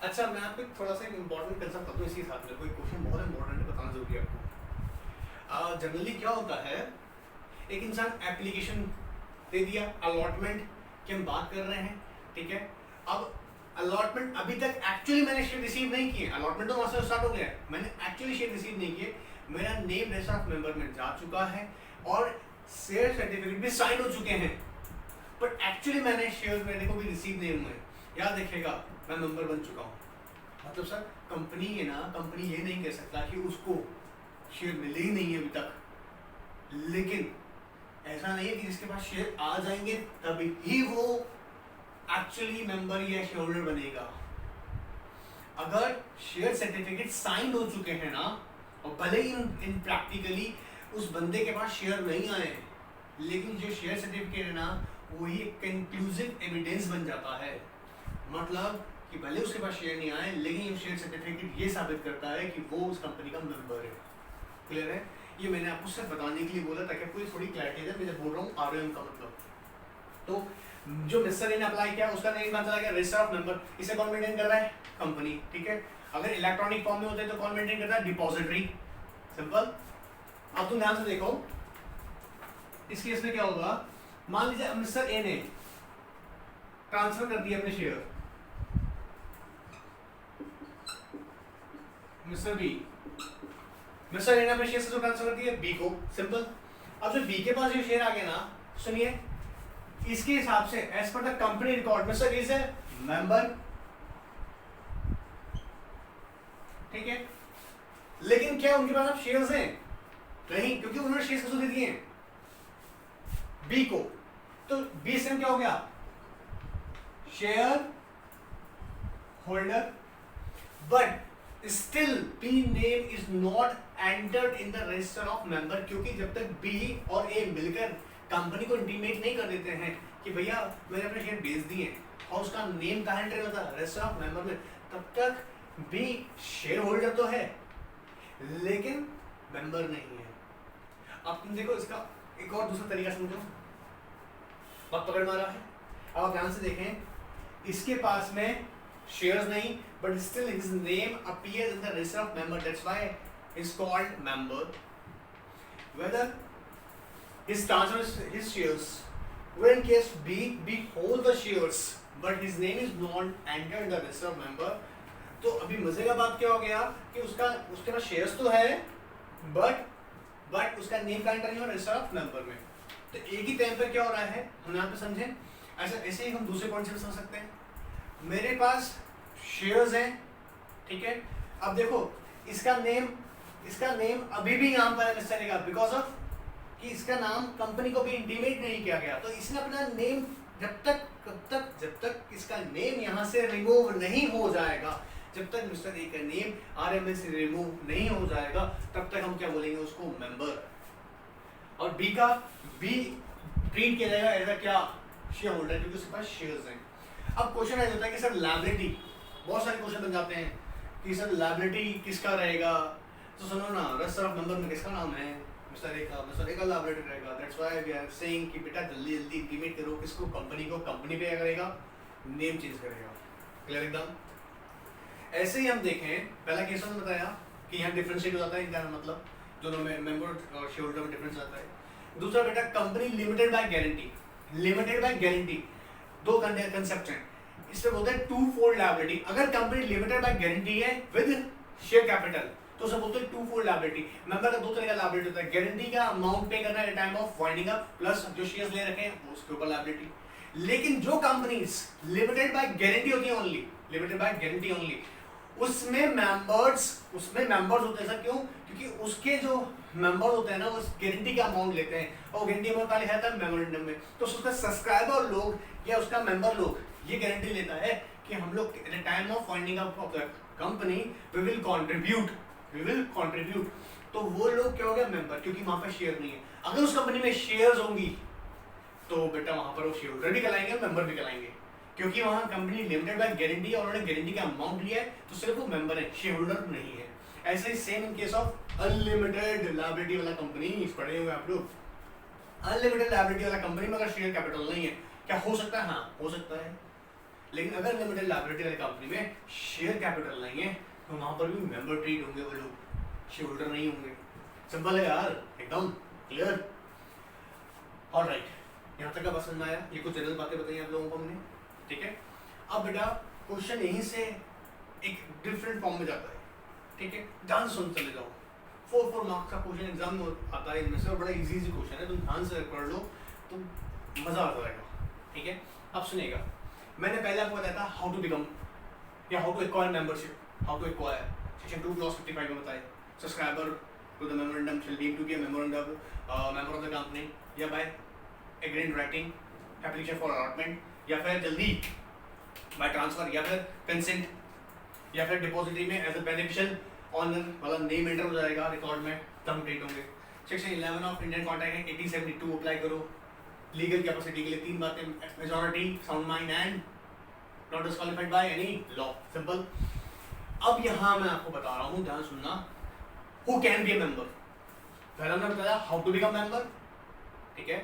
Speaker 1: अच्छा, मैं आपको थोड़ा सा इंपॉर्टेंट कंसेप्ट बताता हूँ इसी साथ में, कोई क्वेश्चन बहुत इंपॉर्टेंट है, बताना जरूरी है आपको। जनरली क्या होता है, एक इंसान एप्लीकेशन दे दिया, अलॉटमेंट की हम बात कर रहे हैं, ठीक है। अब अलॉटमेंट अभी तक एक्चुअली मैंने शेयर रिसीव नहीं किए, अलॉटमेंट तो वहां से स्टार्ट हो गया है, मैंने एक्चुअली शेयर रिसीव नहीं किए, मेरा नेम रजिस्टर ऑफ मेंबर में जा चुका है और शेयर सर्टिफिकेट भी साइन हो चुके हैं, बट एक्चुअली मैंने शेयर मेरे को भी रिसीव नहीं हुए। याद रखिएगा, मैं मेंबर बन चुका हूँ, मतलब सर कंपनी है ना, कंपनी ये नहीं कह सकता कि उसको शेयर मिले ही नहीं है अभी तक, लेकिन ऐसा नहीं है कि जिसके पास शेयर आ जाएंगे तभी ही वो एक्चुअली मेंबर या शेयर होल्डर बनेगा। अगर शेयर सर्टिफिकेट साइन हो चुके हैं ना, और भले ही इन प्रैक्टिकली उस बंदे के पास शेयर नहीं आए, लेकिन जो शेयर सर्टिफिकेट है ना वही एक कंक्लूसिव एविडेंस बन जाता है। मतलब कि भले उसके पास शेयर नहीं आए, लेकिन शेयर सर्टिफिकेट ये साबित करता है कि वो उस कंपनी का मेंबर है। क्लियर है? ये मैंने आपको सिर्फ बताने के लिए बोला ताकि आपको थोड़ी क्लैरिटी है। मैं जब बोल रहा हूँ आरओएम का मतलब, तो जो मिस्टर ने अप्लाई किया उसका नेम कहाँ चला गया? Register of member. इसे कौन मेंटेन कर रहा है? कंपनी। ठीक है, अगर इलेक्ट्रॉनिक फॉर्म में होते तो कौन मेंटेन करता है? डिपॉजिटरी। सिंपल। अब तुम ध्यान से देखो, इस केस में क्या होगा? मान लीजिए मिस्टर ए ने ट्रांसफर कर दिया अपने share mister B, mister A ने अपने शेयर से ट्रांसफर कर दिया बी को। सिंपल। अब जो बी के पास जो शेयर आ गया ना, सुनिए, इसके हिसाब से एज पर the company record mister is a member. ठीक है, लेकिन क्या उनके पास अब शेयर्स हैं? नहीं, क्योंकि उन्होंने शेयर्स किसको दे दिए हैं? बी को। तो बी से क्या हो गया? Share holder. But still be name is not entered in the register of member, क्योंकि जब तक बी और ए मिलकर कंपनी को इंटीमेट नहीं कर देते हैं कि भैया मैंने अपने शेयर बेच दिए और उसका नेम कहाँ एंटर होता है? रजिस्टर ऑफ मेंबर में, तब तक बी शेयर होल्डर तो है लेकिन मेंबर नहीं है। अब तुम देखो, इसका एक और दूसरा तरीका समझो। बात पकड़ में आ रहा है? अब आप ध्यान से देखें, इसके पास में शेयर्स नहीं, but still his name appears in the register of member. That's why it's called member. Whether his transfers his shares, where in case B holds the shares, but his name is not entered in the register of member. तो अभी मजे का बात क्या हो गया कि उसके पास शेयर्स तो है, बट उसका नेम का एंटर नहीं हो रजिस्टर ऑफ मेंबर में। तो एक ही टाइम पर क्या हो रहा है हम यहाँ पे समझें। ऐसे ही हम दूसरे पॉइंट से समझ सकते हैं। मेरे पास शेयर्स हैं, ठीक है। अब देखो, इसका नेम अभी भी यहाँ पर चलेगा बिकॉज ऑफ कि इसका नाम कंपनी को भी इंटीमेट नहीं किया गया। तो इसने अपना नेम जब तक इसका नेम यहाँ से रिमूव नहीं हो जाएगा, जब तक मिस्टर ए का नेम आरएमएल से रिमूव नहीं हो जाएगा, तब तक हम क्या बोलेंगे उसको? मेंबर। और बी ट्रीट किया जाएगा एज अ क्या? शेयर होल्डर, क्योंकि उसके पास शेयर्स हैं। अब क्वेश्चन ऐसा होता है कि सर लायबिलिटी, बहुत सारे क्वेश्चन बन जाते हैं कि सर लायबिलिटी किसका रहेगा? तो सुनो ना, रजिस्टर ऑफ मेंबर में किसका नाम है? मिस्टर ए का लायबिलिटी रहेगा। That's why we are saying कि बेटा जल्दी इंटीमेट करो किसको? कंपनी पे क्या करेगा? नेम चेंज करेगा। क्लियर एकदम? ऐसे ही हम देखें, पहला केस हमने बताया कि यहाँ डिफरेंशिएट हो जाता है, इनका मतलब दोनों में मेंबर और शेयर होल्डर में डिफरेंस आता है। दूसरा बेटा company limited by guarantee. Limited by guarantee दो कंसेप्ट हैं। इसमें बोलते हैं टू फोल्ड लायबिलिटी। अगर कंपनी लिमिटेड बाय गारंटी है विद शेयर कैपिटल तो सब बोलते हैं टू फोल्ड लायबिलिटी। मेंबर का दो तरह का लायबिलिटी होता है, गारंटी का अमाउंट पे करना at time of winding up, plus जो शेयर्स ले रखे हैं उसके ऊपर लायबिलिटी। लेकिन जो कंपनीज लिमिटेड बाय गारंटी होती है only, limited by guarantee only, उसमें मेंबर्स होते हैं। सर क्यों? क्योंकि उसके जो मेंबर होते हैं ना, वो गारंटी का अमाउंट लेते हैं और गारंटी अमाउंट का लिखा था मेमोरेंडम में। तो उसका सब्सक्राइबर लोग या उसका मेंबर लोग ये गारंटी लेता है कि हम लोग at the time of winding up of the company we will contribute. तो वो लोग क्या हो गया? मेंबर, क्योंकि वहां पर शेयर नहीं है। अगर उस कंपनी में शेयर्स होंगी तो बेटा वहां पर वो शेयर होल्डर भी कहलाएंगे और मेंबर भी कहलाएंगे, क्योंकि वहां कंपनी लिमिटेड बाय गारंटी और उन्होंने गारंटी का अमाउंट लिया है, तो सिर्फ वो मेंबर है, शेयर होल्डर नहीं है। ऐसे ही same in case of unlimited liability वाला कंपनी, पढ़े हुए आप लोग। अनलिमिटेड लायबिलिटी वाला कंपनी में अगर शेयर कैपिटल नहीं है, क्या हो सकता है? हाँ हो सकता है। लेकिन अगर लिमिटेड लायबिलिटी वाली कंपनी में शेयर कैपिटल नहीं है तो वहां पर भी मेंबर ट्रीट होंगे वो लोग, शेयर होल्डर नहीं होंगे। सिंपल है यार, एकदम क्लियर। ऑलराइट, यहाँ तक का बस समझ आया? ये कुछ जनरल बातें बताई आप लोगों को हमने, ठीक है। अब बेटा क्वेश्चन यहीं से एक डिफरेंट फॉर्म में जाता है, ठीक है। ध्यान से सुन चले जाओ। 4 मार्क्स का क्वेश्चन एग्जाम में आता है इनमें से, और बड़ा इजी क्वेश्चन है, तुम ध्यान से पढ़ लो तो मजा आ जाएगा, ठीक है। अब सुनिएगा, मैंने पहले आपको बताया था हाउ टू बिकम या how to acquire membership, how to acquire section 2 clause 55 में बताया। Subscriber to the memorandum shall deem to be a member of the company या by agreed writing application for allotment, या फिर जल्दी by transfer या फिर consent या फिर डिपॉजिटरी में एज अ बेनिफिशियल ऑनर वाला नेम एंटर हो जाएगा रिकॉर्ड में, तब क्रिएट होंगे। सेक्शन 11 ऑफ इंडियन कॉन्ट्रैक्ट है 1872 अप्लाई करो। लीगल कैपेसिटी के लिए 3 बातें, majority, sound mind and not disqualified bye any law, simple. अब यहाँ मैं आपको बता रहा हूँ, ध्यान सुनना, who can B A member. पहले हमने बताया हाउ टू बिकम मेंबर, ठीक है,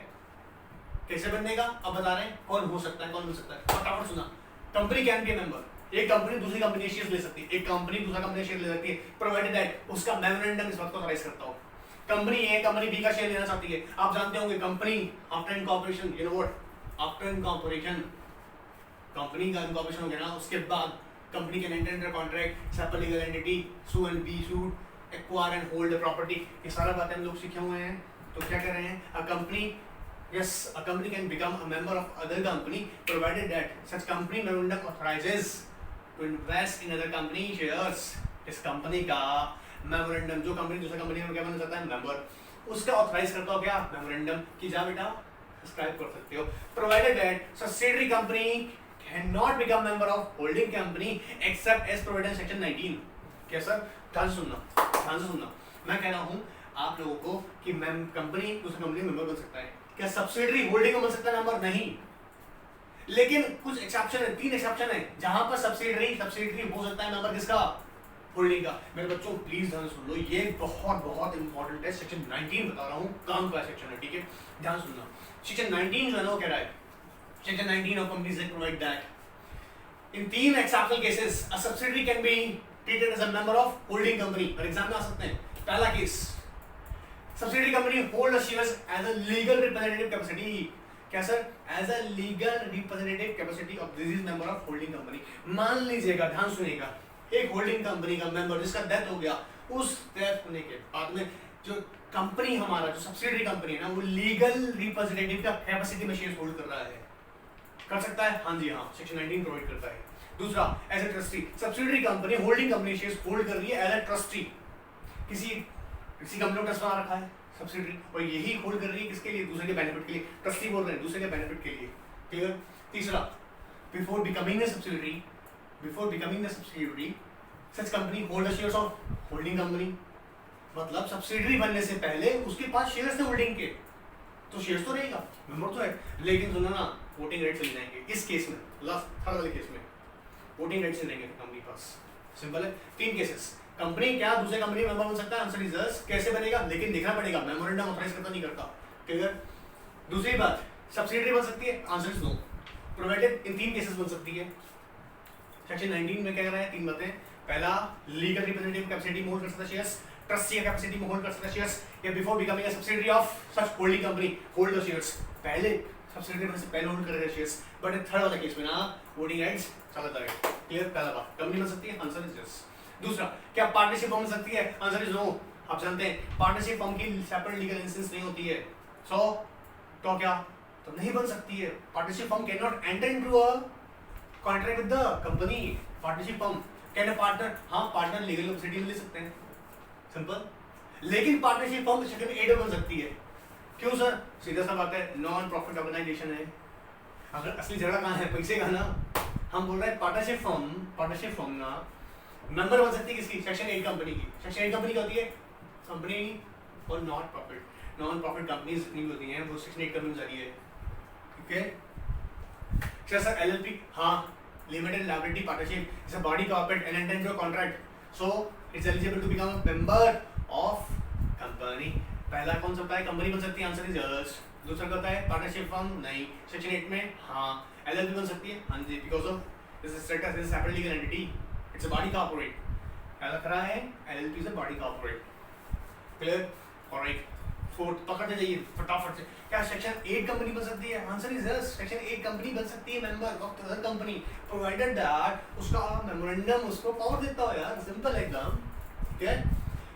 Speaker 1: कैसे बनने का अब बता रहे हैं, कौन हो सकता है, कौन बन सकता है, फटाफट सुना। Company can be A member, एक कंपनी दूसरी कंपनी शेयर ले सकती है, एक कंपनी दूसरा कंपनी शेयर ले सकती है, प्रोवाइडेड दैट उसका मेमोरेंडम इस बात को ऑथराइज करता हो। कंपनी ए कंपनी बी का शेयर लेना चाहती है, आप जानते होंगे company after incorporation, you know what, after incorporation, company का इनकॉर्पोरेशन हो गया ना, उसके बाद company can enter into contract, separate legal entity, sue and be sued, acquire and hold the property, ये सारा बातें हम लोग सीखे हुए हैं। तो क्या कर रहे हैं, a company, yes, a company can become a member of other company provided that such company memorandum authorizes to invest in other company shares। इस कंपनी का मेमोरेंडम, जो कंपनी दूसरा कंपनी में क्या बन जाता है, मेंबर, उसका ऑथराइज करता हो क्या, मेमोरेंडम, कि जा बेटा सब्सक्राइब कर सकते हो। Provided that subsidiary company can not become member of holding company except as provided in section 19। क्या सर, ध्यान से सुनना, मैं कह रहा हूँ आप लोगों को कि कंपनी दूसरी कंपनी में मेंबर बन सकता है, क्या सब्सिडियरी होल्डिंग में बन सकता है मेंबर, नहीं, लेकिन कुछ एक्सेप्शन है, 3 एक्सेप्शन है जहां पर सब्सिडियरी हो सकता है मेंबर, किसका, होल्डिंग का। मेरे बच्चों प्लीज ध्यान सुन लो, ये बहुत बहुत इंपॉर्टेंट है, सेक्शन 19 बता रहा हूँ, काम का सेक्शन है, ठीक है, ध्यान सुनना। सेक्शन 19 जो है ना वो कह रहा है, section 19 of companies act provide that in 3 exceptional cases a subsidiary can be treated as a member of holding company. और एग्जाम में आ सकते हैं, पहला case, subsidiary company hold shares as a legal representative capacity, क्या sir, as a legal representative capacity of this is member of holding company। मान लीजिएगा, ध्यान सुनिएगा, एक होल्डिंग कंपनी का मेंबर जिसका डेथ हो गया, उस डेथ होने के बाद में जो कंपनी हमारा जो सब्सिडियरी कंपनी है ना, वो लीगल रिप्रेजेंटेटिव का कैपेसिटी में शेयर होल्ड कर रहा है, कर सकता है, हाँ जी हाँ, सेक्शन 19 प्रोवाइड करता है। दूसरा, as a trustee, subsidiary company holding company share hold कर रही है एज ए ट्रस्टी, किसी कंपनी को ट्रस्ट बना रखा है सब्सिडियरी, और यही होल्ड कर रही है किसके लिए, दूसरे के बेनिफिट के लिए, ट्रस्टी बोल रहे हैं, दूसरे के बेनिफिट के लिए, क्लियर। तीसरा, before becoming a subsidiary such company hold shares of holding company, मतलब सब्सिडियरी बनने से पहले उसके पास शेयर्स थे होल्डिंग के, तो शेयर्स तो रहेगा, मेंबर तो है, लेकिन सुनो ना, वोटिंग राइट्स चले जाएंगे इस केस में, लास्ट थर्ड वाले केस में वोटिंग राइट्स चले जाएंगे कंपनी के पास, सिंपल है। 3 केसेस, कंपनी क्या दूसरे कंपनी में मेंबर बन सकता है, आंसर इज यस, कैसे बनेगा, लेकिन देखना पड़ेगा, मेमोरेंडम ऑथराइज करता नहीं करता, क्लियर। दूसरी बात, सब्सिडियरी बन सकती है, answer is no, provided in 3 cases बन सकती है। सेक्शन 19 में क्या कर रहा है, 3 बातें, पहला, लीगल रिप्रेजेंटेटिव कैपेसिटी में होल्ड कर सकता है शेयर्स, ट्रस्टी कैपेसिटी में होल्ड कर सकता है शेयर्स, या before becoming a subsidiary of such holding company hold the shares, पहले सब्सिडियरी बनने से पहले होल्ड कर रहे शेयर्स, बट थर्ड वाला केस में ना वोटिंग राइट्स चला जाएगा, क्लियर। पहला बात, कंपनी बन सकती है, आंसर इज यस। दूसरा, क्या पार्टनरशिप फॉर्म सकती है, आंसर इज नो। आप जानते हैं पार्टनरशिप फॉर्म की सेपरेट लीगल इंस्टेंस नहीं होती है, सो तो क्या, तो नहीं बन सकती है। Partnership form can not enter into a contract with the company. Partnership form can a partner, हाँ पार्टनर लीगल कैपेसिटी में ले सकते हैं, सिंपल, लेकिन पार्टनरशिप फॉर्म सेक्शन 8 बन सकती है, क्यों सर, सीधा सा बात है, नॉन प्रॉफिट ऑर्गेनाइजेशन है, अगर असली जगह कहाँ है, पैसे का ना, हम बोल रहे हैं पार्टनरशिप फॉर्म ना मेंबर बन सकती है किसकी, सेक्शन 8 कंपनी की। सेक्शन 8 कंपनी क्या होती है, कंपनी और नॉन प्रॉफिट कंपनीज जितनी भी होती हैं वो सेक्शन 8 कंपनी जाती है, ठीक है। क्या सर, एलएलपी, हाँ, limited liability partnership is a body corporate and enter into a contract, so it's eligible to become a member of company. पहला कौन सा होता है, कंपनी बन सकती है, आंसर इज यस। दूसरा क्या होता है, पार्टनरशिप फॉर्म, नहीं, सेक्शन 8 में हाँ, एलएलपी बन सकती है, हाँ जी, because of this status is separate legal entity, it's a body corporate, पहला खरा है, LLP is a body corporate, clear. Alright, fourth पकड़ते जाइए फटाफट से, क्या सेक्शन 8 कंपनी बन सकती है, answer is yes, section 8 company बन सकती है member of other company provided that उसका मेमोरेंडम उसको पावर देता हो यार, सिंपल एकदम, ठीक है।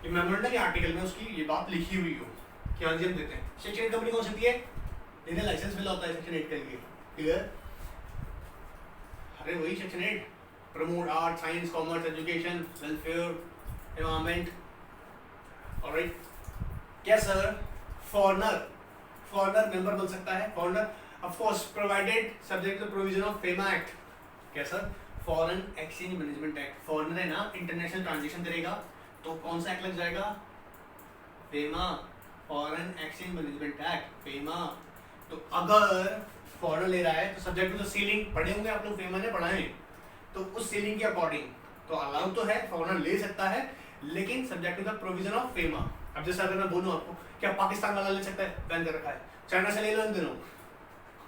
Speaker 1: ये मेमोरेंडम के आर्टिकल में उसकी ये बात लिखी हुई हो कि हाँ जी हम देते हैं। सेक्शन 8 कंपनी कौन सकती है, इन्हें लाइसेंस मिला होता है सेक्शन 8 के लिए, क्लियर। अरे वही section 8, promote art, science, commerce, education, welfare, environment, alright. क्या सर, फॉरेनर मेंबर बन सकता है, foreigner of course provided subject to provision of FEMA act, क्या sir? Foreign exchange management act. Foreigner है ना, इंटरनेशनल ट्रांजेक्शन करेगा तो कौन सा एक्ट लग जाएगा? FEMA, foreign exchange management act, FEMA. तो अगर फॉरेनर ले रहा है तो सब्जेक्ट टू द सीलिंग, पढ़े होंगे आप लोग, फेमा ने पढ़ाए, तो उस सीलिंग के अकॉर्डिंग तो अलाउ तो है, फॉरेनर ले सकता है, लेकिन subject to the provision of FEMA. अब जैसे अगर मैं बोलूं आपको, क्या पाकिस्तान वाला ले सकता है? बैन कर रखा है, चाइना से ले लो इन दिनों,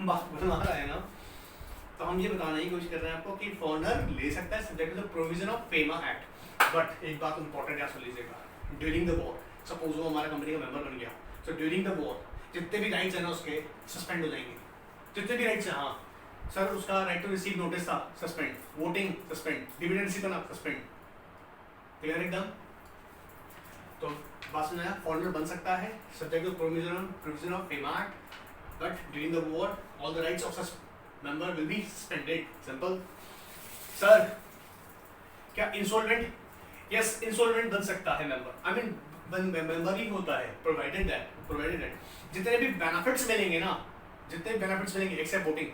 Speaker 1: बात बना रहा है ना। तो हम ये बताने की कोशिश कर रहे हैं आपको कि फॉरेनर ले सकता है subject to the provision of FEMA act. But एक बात इंपॉर्टेंट याद सुन लीजिएगा, ड्यूरिंग द वॉर, सपोज वो हमारा कंपनी का मेंबर बन गया, तो ड्यूरिंग द वॉर जितने भी राइट्स हैं ना उसके सस्पेंड हो जाएंगे, जितने भी राइट्स हैं। हाँ सर, उसका राइट टू रिसीव नोटिस था, suspend, voting suspend, dividend receive करना सस्पेंड, क्लियर एकदम। तो बात सुना है, फॉरेनर बन सकता है subject to provision of FEMA act, but during the war all the rights of such member will be suspended. Simple. Sir क्या इंसॉल्वेंट? यस, इंसॉल्वेंट बन सकता है मेंबर, आई मीन मेंबर ही होता है, प्रोवाइडेड दैट जितने भी बेनिफिट्स मिलेंगे ना, जितने बेनिफिट्स मिलेंगे except voting,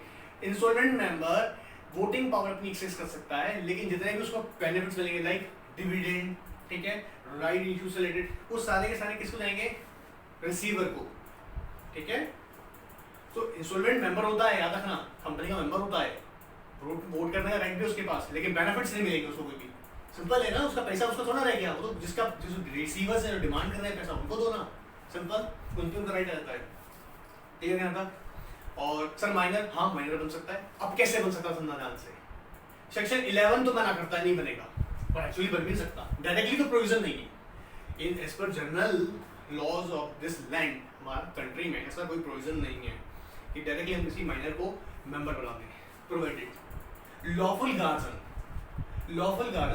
Speaker 1: insolvent member voting power अपनी एक्सेस कर सकता है, लेकिन जितने भी उसको बेनिफिट्स मिलेंगे लाइक डिविडेंड, ठीक है, राइट इशू से रिलेटेड, वो सारे के सारे किसको जाएंगे? रिसीवर को, ठीक है। तो इंसॉल्वेंट मेंबर होता है, याद रखना, कंपनी का मेंबर होता है, वोट करने का राइट भी उसके पास, लेकिन बेनिफिट्स नहीं मिलेंगे उसको कोई भी। सिंपल है ना, उसका पैसा उसका थोड़ा रह गया, वो तो जिस रिसीवर से डिमांड कर रहे हैं पैसा उनको दो ना, सिंपल, उनका राइट रहता है, ठीक है यहाँ तक। और सर माइनर, हाँ माइनर बन सकता है। अब कैसे बन सकता है सुनना ध्यान से, सेक्शन 11 तो मना करता है, नहीं बनेगा, पर एक्चुअली बन भी सकता, डायरेक्टली तो प्रोविजन नहीं है in as per general laws of this land, हमारा कंट्री में ऐसा कोई प्रोविजन नहीं है कि डायरेक्टली हम किसी माइनर को मेंबर बना दें। Provided lawful guardian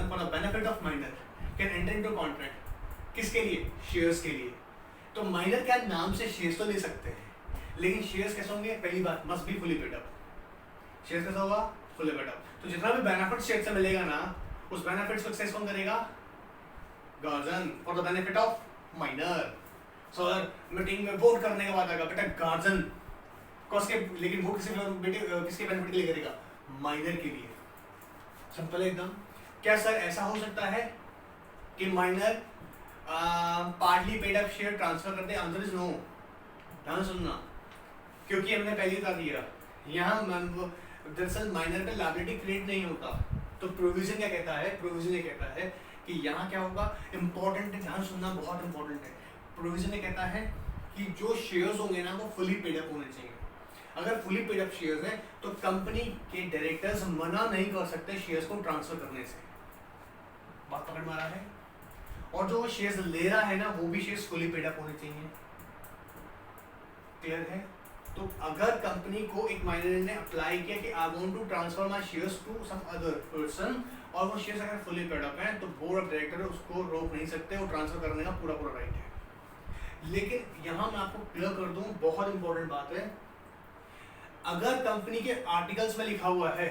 Speaker 1: for the benefit of minor can enter into contract, किसके लिए? शेयर्स के लिए। तो माइनर क्या नाम से शेयर्स तो ले सकते हैं, लेकिन शेयर्स कैसे होंगे? पहली बात, must be fully paid up. Shares कैसा होगा? Fully paid up. तो जितना भी बेनिफिट शेयर से मिलेगा ना, उस बेनिफिट्स को एक्सेस कौन करेगा? Guardian for the benefit of minor. Sir meeting में वोट करने के बाद आएगा बेटा गार्जियन के, लेकिन वोट किसके बेनिफिट के लिए करेगा? माइनर के लिए। सिंपल एकदम। क्या सर ऐसा हो सकता है कि minor partly paid up share transfer करते? Answer is no. ध्यान सुनना, क्योंकि हमने पहले बता दिया यहाँ दरअसल माइनर पे लायबिलिटी क्रिएट नहीं होता। तो प्रोविजन क्या कहता है? प्रोविजन ये कहता है कि यहाँ क्या होगा, इंपॉर्टेंट है, ध्यान सुनना, बहुत इंपॉर्टेंट है। प्रोविजन ये कहता है कि जो शेयर्स होंगे ना वो फुली पेड अप होने चाहिए। अगर फुली पेड अप शेयर्स हैं तो कंपनी के डायरेक्टर्स मना नहीं कर सकते शेयर्स को ट्रांसफर करने से। बात पकड़ में आ रहा है? और जो शेयर्स ले रहा है ना वो भी शेयर्स फुली पेड अप होने चाहिए। क्लियर है? तो अगर कंपनी को एक माइनर ने अप्लाई किया कि I want to transfer my shares to some other person, और वो शेयर्स अगर फुली पेड अप हैं तो बोर्ड ऑफ डायरेक्टर उसको रोक नहीं सकते, वो ट्रांसफर करने का पूरा राइट है। लेकिन यहां मैं आपको क्लियर कर दूं, बहुत इंपॉर्टेंट बात है, अगर कंपनी के आर्टिकल्स में लिखा हुआ है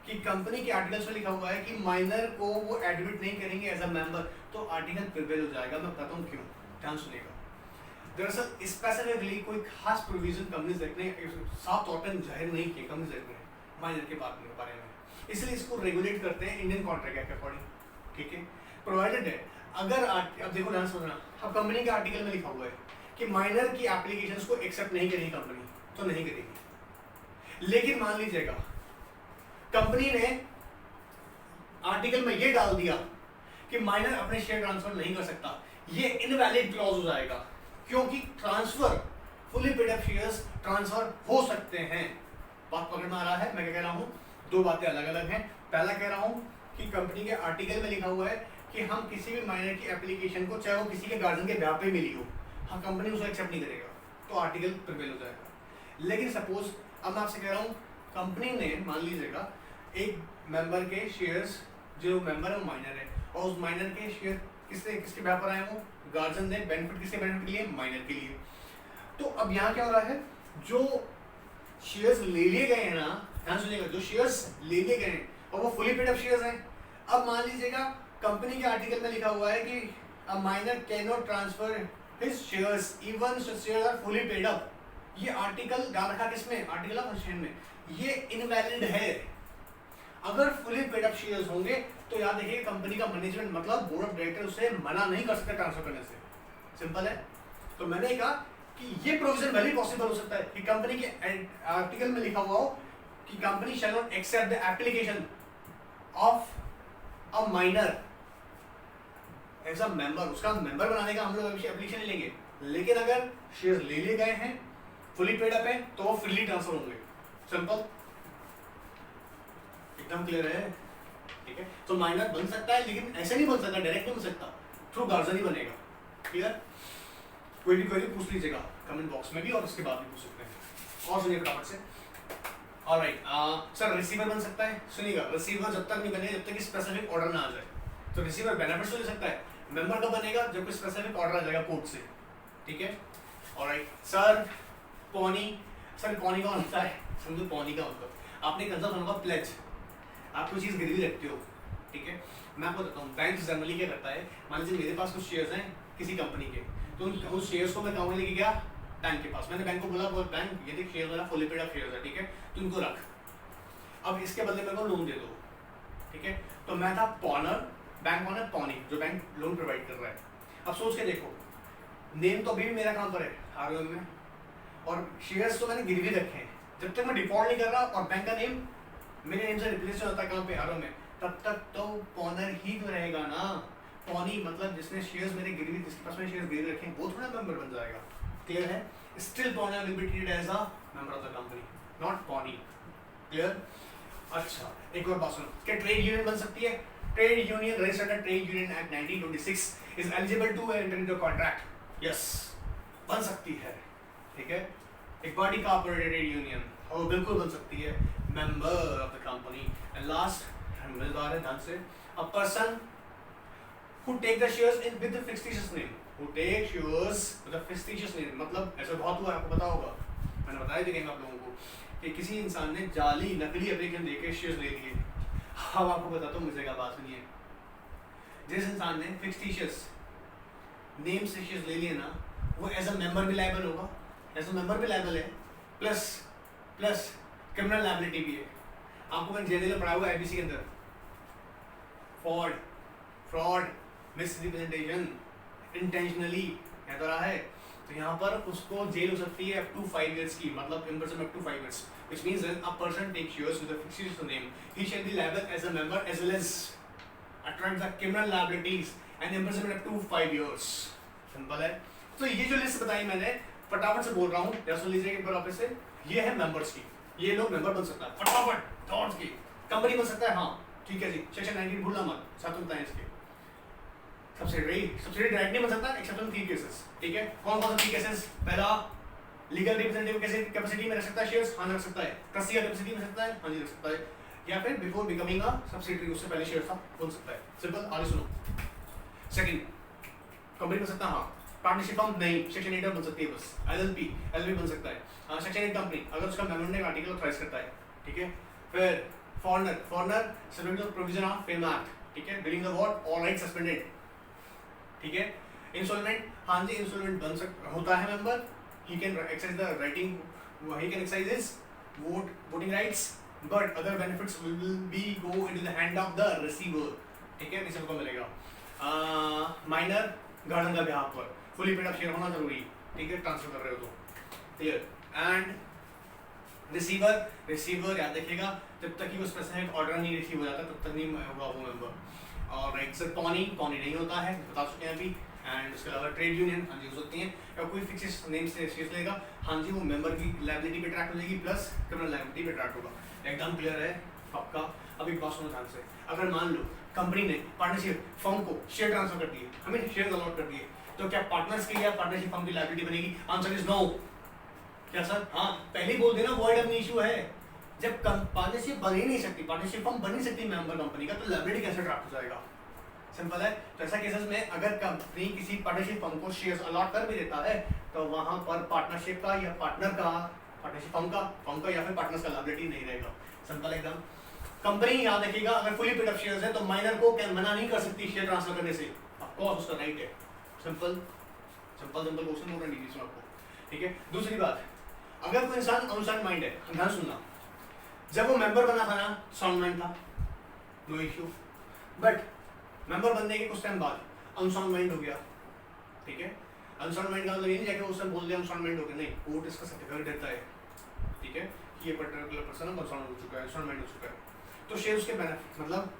Speaker 1: कि कंपनी के आर्टिकल्स में लिखा हुआ है कि माइनर को वो एडमिट नहीं करेंगे एज अ मेंबर, तो आर्टिकल प्रिवेल हो जाएगा। मैं बताता हूँ क्यों, ध्यान सुनिएगा। दरअसल स्पेसिफिकली कोई खास प्रोविजन कंपनीज एक्ट ने साफ तौर पर जाहिर नहीं किया कंपनीज एक्ट में माइनर के बारे में, इसलिए इसको रेगुलेट करते हैं इंडियन कॉन्ट्रैक्ट एक्ट के अकॉर्डिंग, ठीक है। प्रोवाइडेड है अगर अब देखो ध्यान सुनना, अब कंपनी के आर्टिकल में लिखा हुआ है कि माइनर की एप्लीकेशंस को एक्सेप्ट नहीं करेगी कंपनी, तो नहीं करेगी। लेकिन मान लीजिएगा कंपनी ने आर्टिकल में ये डाल दिया कि माइनर अपने शेयर ट्रांसफर नहीं कर सकता, ये इनवैलिड क्लॉज हो जाएगा, क्योंकि transfer fully paid up shares transfer हो सकते हैं। बात पकड़ में आ रहा है? मैं क्या कह रहा हूं, दो बातें अलग अलग हैं। पहला कह रहा हूं कि कंपनी के आर्टिकल में लिखा हुआ है कि हम किसी भी माइनर की एप्लीकेशन को, चाहे वो किसी के गार्जियन के ब्याह पे मिली हो, हाँ कंपनी उसको एक्सेप्ट नहीं करेगा, तो आर्टिकल प्रिवेल हो जाएगा। लेकिन सपोज अब मैं आपसे कह रहा हूँ कंपनी ने मान लीजिएगा एक मेंबर के शेयर्स, जो मेंबर है वो माइनर है, और उस माइनर के शेयर किसके ब्याह पर आए, वो गार्जियन ने, बेनिफिट किसके बेनिफिट के लिए? माइनर के लिए। तो अब यहाँ क्या हो रहा है, जो शेयर्स ले लिए गए हैं ना, ध्यान सुनिएगा, जो शेयर्स ले लिए गए हैं और वो फुली पेड अप शेयर्स हैं। अब मान लीजिएगा कंपनी के आर्टिकल में लिखा हुआ है कि a minor can not transfer his shares even shares are fully paid up. ये आर्टिकल डाल रखा किसमें? आर्टिकल ऑफ एसोसिएशन में। ये इनवैलिड है। अगर फुली पेड अप शेयर्स होंगे तो याद रखिए कंपनी का मैनेजमेंट मतलब बोर्ड ऑफ डायरेक्टर उसे मना नहीं कर सकते ट्रांसफर करने से। सिंपल है। तो मैंने कहा कि ये प्रोविजन वैली पॉसिबल हो सकता है कि कंपनी के आर्टिकल में लिखा हुआ हो कि company shall not accept the application of a minor as a member, उसका मेंबर बनाने का हम लोग एप्लीकेशन नहीं लेंगे, लेकिन अगर शेयर्स ले लिए गए हैं फुली पेड अप है तो वो फ्रीली ट्रांसफर होंगे। सिंपल, एकदम क्लियर है। ठीक है, तो माइनर बन सकता है लेकिन ऐसे नहीं बन सकता, डायरेक्ट नहीं बन सकता, थ्रू गार्जन ही बनेगा। क्लियर, कोई भी क्वेरी पूछ लीजिएगा कमेंट बॉक्स में भी और उसके बाद भी पूछ सकते हैं। और सुनिए फटाफट से। ऑलराइट, सर रिसीवर बन सकता है, सुनिएगा रिसीवर जब तक नहीं बनेगा जब तक कि स्पेसिफिक ऑर्डर ना आ जाए। तो रिसीवर बेनिफिट्स ले सकता है, मेंबर का बनेगा जब कोई स्पेसिफिक ऑर्डर आ जाएगा कोर्ट से। ठीक है, alright sir pony, sir pony का होता है, समझो पॉनी का मतलब आपने कंसर्न होगा प्लेज, आप कोई चीज़ गिरवी रखते हो। ठीक है, मैं आपको बताता हूँ बैंक जनरली क्या करता है, मान लीजिए मेरे पास कुछ शेयर्स हैं किसी कंपनी के, तो उस शेयर्स को मैं कहूँगा लेके गया बैंक के पास, मैंने बैंक को बोला बैंक ये देख शेयर वाला फुली पेड अप शेयर्स है, ठीक है तो इनको रख, अब इसके बदले मेरे को लोन दे दो। ठीक है, तो मैं था पॉनर, बैंक कौन है, पॉनी, जो बैंक लोन प्रोवाइड कर रहा है। अब सोच के देखो, नेम तो अभी भी मेरा काम पर है आरओएम में, और शेयर्स तो मैंने गिरवी रखे हैं, जब तक मैं डिफॉल्ट नहीं कर रहा और बैंक का नेम मेरे नेम से रिप्लेस होता है कहाँ पे, आरओएम में, तब तक तो पॉनर ही तो रहेगा ना। पॉनी मतलब जिसने शेयर्स मेरे गिरवी, जिसके पास में शेयर्स गिरवी रखे हैं वो थोड़ा मेंबर बन जाएगा। क्लियर है, still pawner will be treated as a member of the company, not pawnee. Clear, अच्छा एक और बात सुनो, क्या ट्रेड यूनियन बन सकती है? Trade union registered under trade union act 1926 is eligible to enter into contract. Yes, बन सकती है। ठीक है, एक बॉडी कॉर्पोरेटेड यूनियन और बिल्कुल बन सकती है, member of the company. And last मिल रहा है ध्यान से, a person who take the shares in with the fictitious name, who take shares with a fictitious name, मतलब ऐसा बहुत हुआ है, आपको पता होगा, मैंने बताया भी आप लोगों को कि किसी इंसान ने जाली नकली एप्लीकेशन देके शेयर्स ले लिए। अब आपको बताता हूँ मजे का बात सुनिए, जिस इंसान ने फिक्टिशियस नेम से शेयर्स ले लिए ना, वो एज अ मेंबर भी लायबल होगा, एज अ मेंबर भी लायबल है, प्लस प्लस क्रिमिनल लायबिलिटी भी है। आपको मैंने जेल में पढ़ा हुआ आईपीसी के अंदर, फ्रॉड मिसरिप्रेजेंटेशन इंटेंशनली कह तो रहा है, तो यहाँ पर उसको जेल हो सकती है अप टू 5 years की, मतलब imprisonment up to 5 years, which means that a person takes shares with a fictitious name, he shall be liable as a member as well as attract the criminal liabilities and imprisonment up to 5 years। Simple है। तो ये जो list बताई मैंने, फटाफट से बोल रहा हूँ, या सुन लीजिए एक बार वापस से, ये है मेंबर्स की, ये लोग मेंबर बन सकता है फटाफट दौड़ के, कंपनी बन सकता है, हाँ ठीक है जी, सेक्शन 19 भूलना मत, साथ में बताएं इसके। सब्सिडरी डायरेक्ट नहीं बन सकता एक्सेप्ट इन 3 केसेस। ठीक है, कौन कौन से 3 केसेस? पहला, लीगल रिप्रेजेंटेटिव कैपेसिटी में रख सकता है शेयर्स, हाँ रख सकता है, ट्रस्टी कैपेसिटी में सकता है, हाँ जी रख सकता है, या फिर बिफोर बिकमिंग अ सब्सिडरी, उससे पहले शेयर्स था बन सकता है। सिंपल, आगे सुनो। सेकंड, कंपनी बन सकता है, हाँ, पार्टनरशिप फर्म नहीं, सेक्शन 8 बन सकती है बस, एलएलपी बन सकता है, हाँ सेक्शन 8 कंपनी अगर उसका मेमोरेंडम आर्टिकल ऑथराइज करता है। ठीक है, फिर foreigner subject to provision of film act, ठीक है, during the war all right suspended. ठीक है, इंस्टॉलमेंट, हाँ जी इंस्टॉलमेंट बन सकता होता है member, he can exercise the writing, he can exercise his voting rights, but other benefits will be go into the hand of the receiver। ठीक है, receiver को मिलेगा। माइनर गार्डन का बिहाफ पर फुली पेड अप शेयर होना जरूरी, ठीक है, ट्रांसफर कर रहे हो तो। क्लियर, एंड रिसीवर याद रखिएगा, जब तक कि वो स्पेसिफिक ऑर्डर नहीं रिसीव हो जाता तब तक नहीं होगा वो मेंबर। और राइट सर पॉनी नहीं होता है, बता चुके हैं अभी। एंड उसके अलावा ट्रेड यूनियन, हाँ जी हो सकती हैं, या कोई फिक्स नेम से शेयर्स लेगा, हाँ जी वो मेंबर की लायबिलिटी पे ट्रैक हो जाएगी, प्लस क्रिमिनल लायबिलिटी पे ट्रैक होगा। एकदम क्लियर है आपका। अब एक बात सुनो ध्यान से, अगर मान लो कंपनी ने पार्टनरशिप फर्म को शेयर ट्रांसफर कर दिए, हमें शेयर अलॉट कर दिए, तो क्या पार्टनर्स के लिए पार्टनरशिप फर्म की लायबिलिटी बनेगी? Answer is no. क्या सर? हाँ, पहले बोल देना वॉइड ऑफ इशू है, जब पार्टनरशिप बन ही नहीं सकती, पार्टनरशिप फर्म बन नहीं सकती मेंबर कंपनी का, तो लायबिलिटी कैसे ट्रैक हो जाएगा? सिंपल है। तो ऐसा केसेस में अगर कंपनी किसी पार्टनरशिप फर्म को शेयर्स अलॉट कर भी देता है, तो वहां पर पार्टनरशिप का या पार्टनर का, पार्टनरशिप फर्म का या फिर पार्टनर्स का लायबिलिटी नहीं रहेगा। सिंपल एकदम। कंपनी याद रखिएगा, अगर फुली पेड अप शेयर्स है तो माइनर को मना नहीं कर सकती शेयर ट्रांसफर करने से, ऑफ कोर्स उसका राइट है। सिंपल क्वेश्चन बोल रहे हैं आपको। ठीक है, दूसरी बात, अगर कोई इंसान अनसाउंड माइंड है, ध्यान सुनना, जब वो मेंबर बना था ना, साउंड माइंड था, नो इश्यू। बट मेंबर बनने के कुछ टाइम बाद अनसाउंड माइंड हो गया, ठीक है, अनसाउंड माइंड का मतलब ये नहीं जाके उसने बोल दिया अनसाउंड माइंड हो गया, नहीं, कोर्ट इसका सर्टिफिकेट देता है, ठीक है, कि ये पर्टिकुलर पर्सन अनसाउंड हो चुका है, अनसाउंड माइंड हो चुका है, तो शेयर उसके मतलब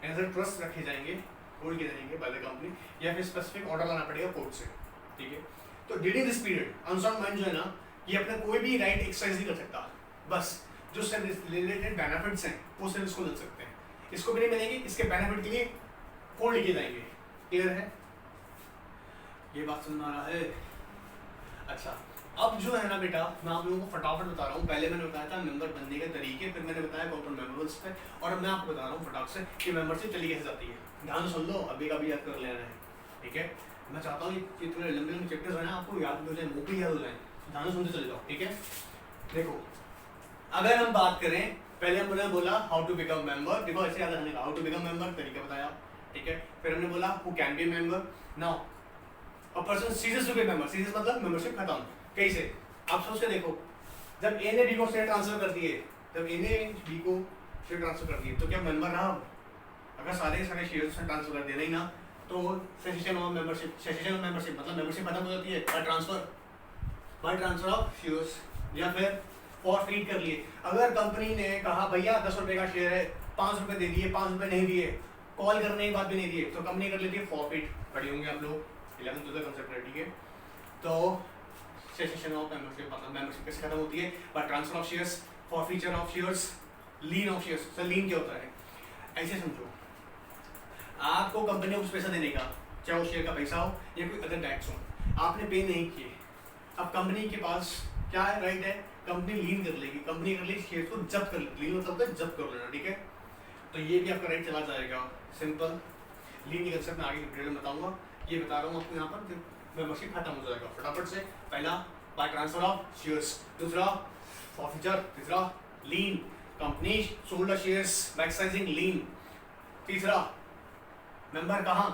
Speaker 1: एज ए ट्रस्ट रखे जाएंगे, होल्ड किए जाएंगे बाय द कंपनी, या फिर स्पेसिफिक ऑर्डर लाना पड़ेगा कोर्ट से, ठीक है। तो during this period unsound mind जो है ना, ये अपना कोई भी राइट एक्सरसाइज नहीं कर सकता, बस जो से रिलेटेड बेनिफिट्स हैं वो सिर्फ इसको मिल सकते हैं, इसको भी नहीं मिलेंगे, इसके बेनिफिट के लिए होल्ड किए जाएंगे। क्लियर है, ये बात समझ में आ रहा है? अच्छा, अब जो है ना बेटा, मैं आप लोगों को फटाफट बता रहा हूँ, पहले मैंने बताया था मेंबर बनने के तरीके, फिर मैंने बताया कॉर्पोरेट मेंबर्स पे, और अब मैं आपको बता रहा हूँ फटाक से कि मेंबरशिप चली कैसे जाती है। ध्यान सुन लो, अभी का भी याद कर लेना है, ठीक है। मैं चाहता हूँ ये इतने लंबे लंबे चैप्टर्स हैं ना, आपको याद हो जाए, मोटी याद हो जाए, ध्यान सुनते चले जाओ, ठीक है। देखो, अगर हम बात करें, पहले हमने बोला हाउ टू बिकम मेंबर, देखो ऐसे याद रखने का, हाउ टू बिकम मेंबर तरीका बताया, ठीक है। फिर हमने बोला who can be member, now a person ceases to be member, ceases मतलब मेंबरशिप खत्म, कैसे? आप सोच के देखो, जब ए ने बी को शेयर ट्रांसफर कर दिए, जब ए ने बी को शेयर ट्रांसफर कर दिए, तो क्या मेंबर रहा? अगर सारे सारे शेयर्स ट्रांसफर कर दिए, नहीं ना, तो cessation of membership, cessation of membership मतलब मेंबरशिप खत्म हो जाती है बाय ट्रांसफर ऑफ शेयर्स, या फिर फॉरफीट कर लिए। अगर कंपनी ने कहा भैया 10 रुपए का शेयर है, 5 रुपए दे दिए, 5 रुपए नहीं दिए, कॉल करने के बाद भी नहीं दिए, तो कंपनी कर लेती है फॉरफीट, पढ़े होंगे आप लोग 11th का कांसेप्ट है, ठीक है। तो सेसेशन ऑफ मेंबरशिप मतलब मेंबरशिप कैसे खत्म होती है? By transfer of shares, forfeiture of shares, lien of shares. Sir lien क्या होता है? ऐसे समझो, आपको कंपनी को कुछ पैसा देने का, चाहे वो शेयर का पैसा हो या कोई अदर टैक्स हो, आपने पे नहीं किए, अब कंपनी के पास क्या है, राइट है, कंपनी लीन कर लेगी, कंपनी कर लेगी शेयर को जब्त कर लेगी, लीन मतलब जब्त कर लेना, ठीक है। तो ये भी आपका राइट चला जाएगा, सिंपल। लीन के कंसेप्ट में आगे वीडियो में बताऊंगा, ये बता रहा हूँ आपको यहाँ पर, मेंबरशिप खत्म हो जाएगा फटाफट से। पहला बाय ट्रांसफर ऑफ शेयर्स, दूसरा फॉरफीचर, तीसरा lien, company sold the shares by exercising lien, तीसरा मेंबर कहाँ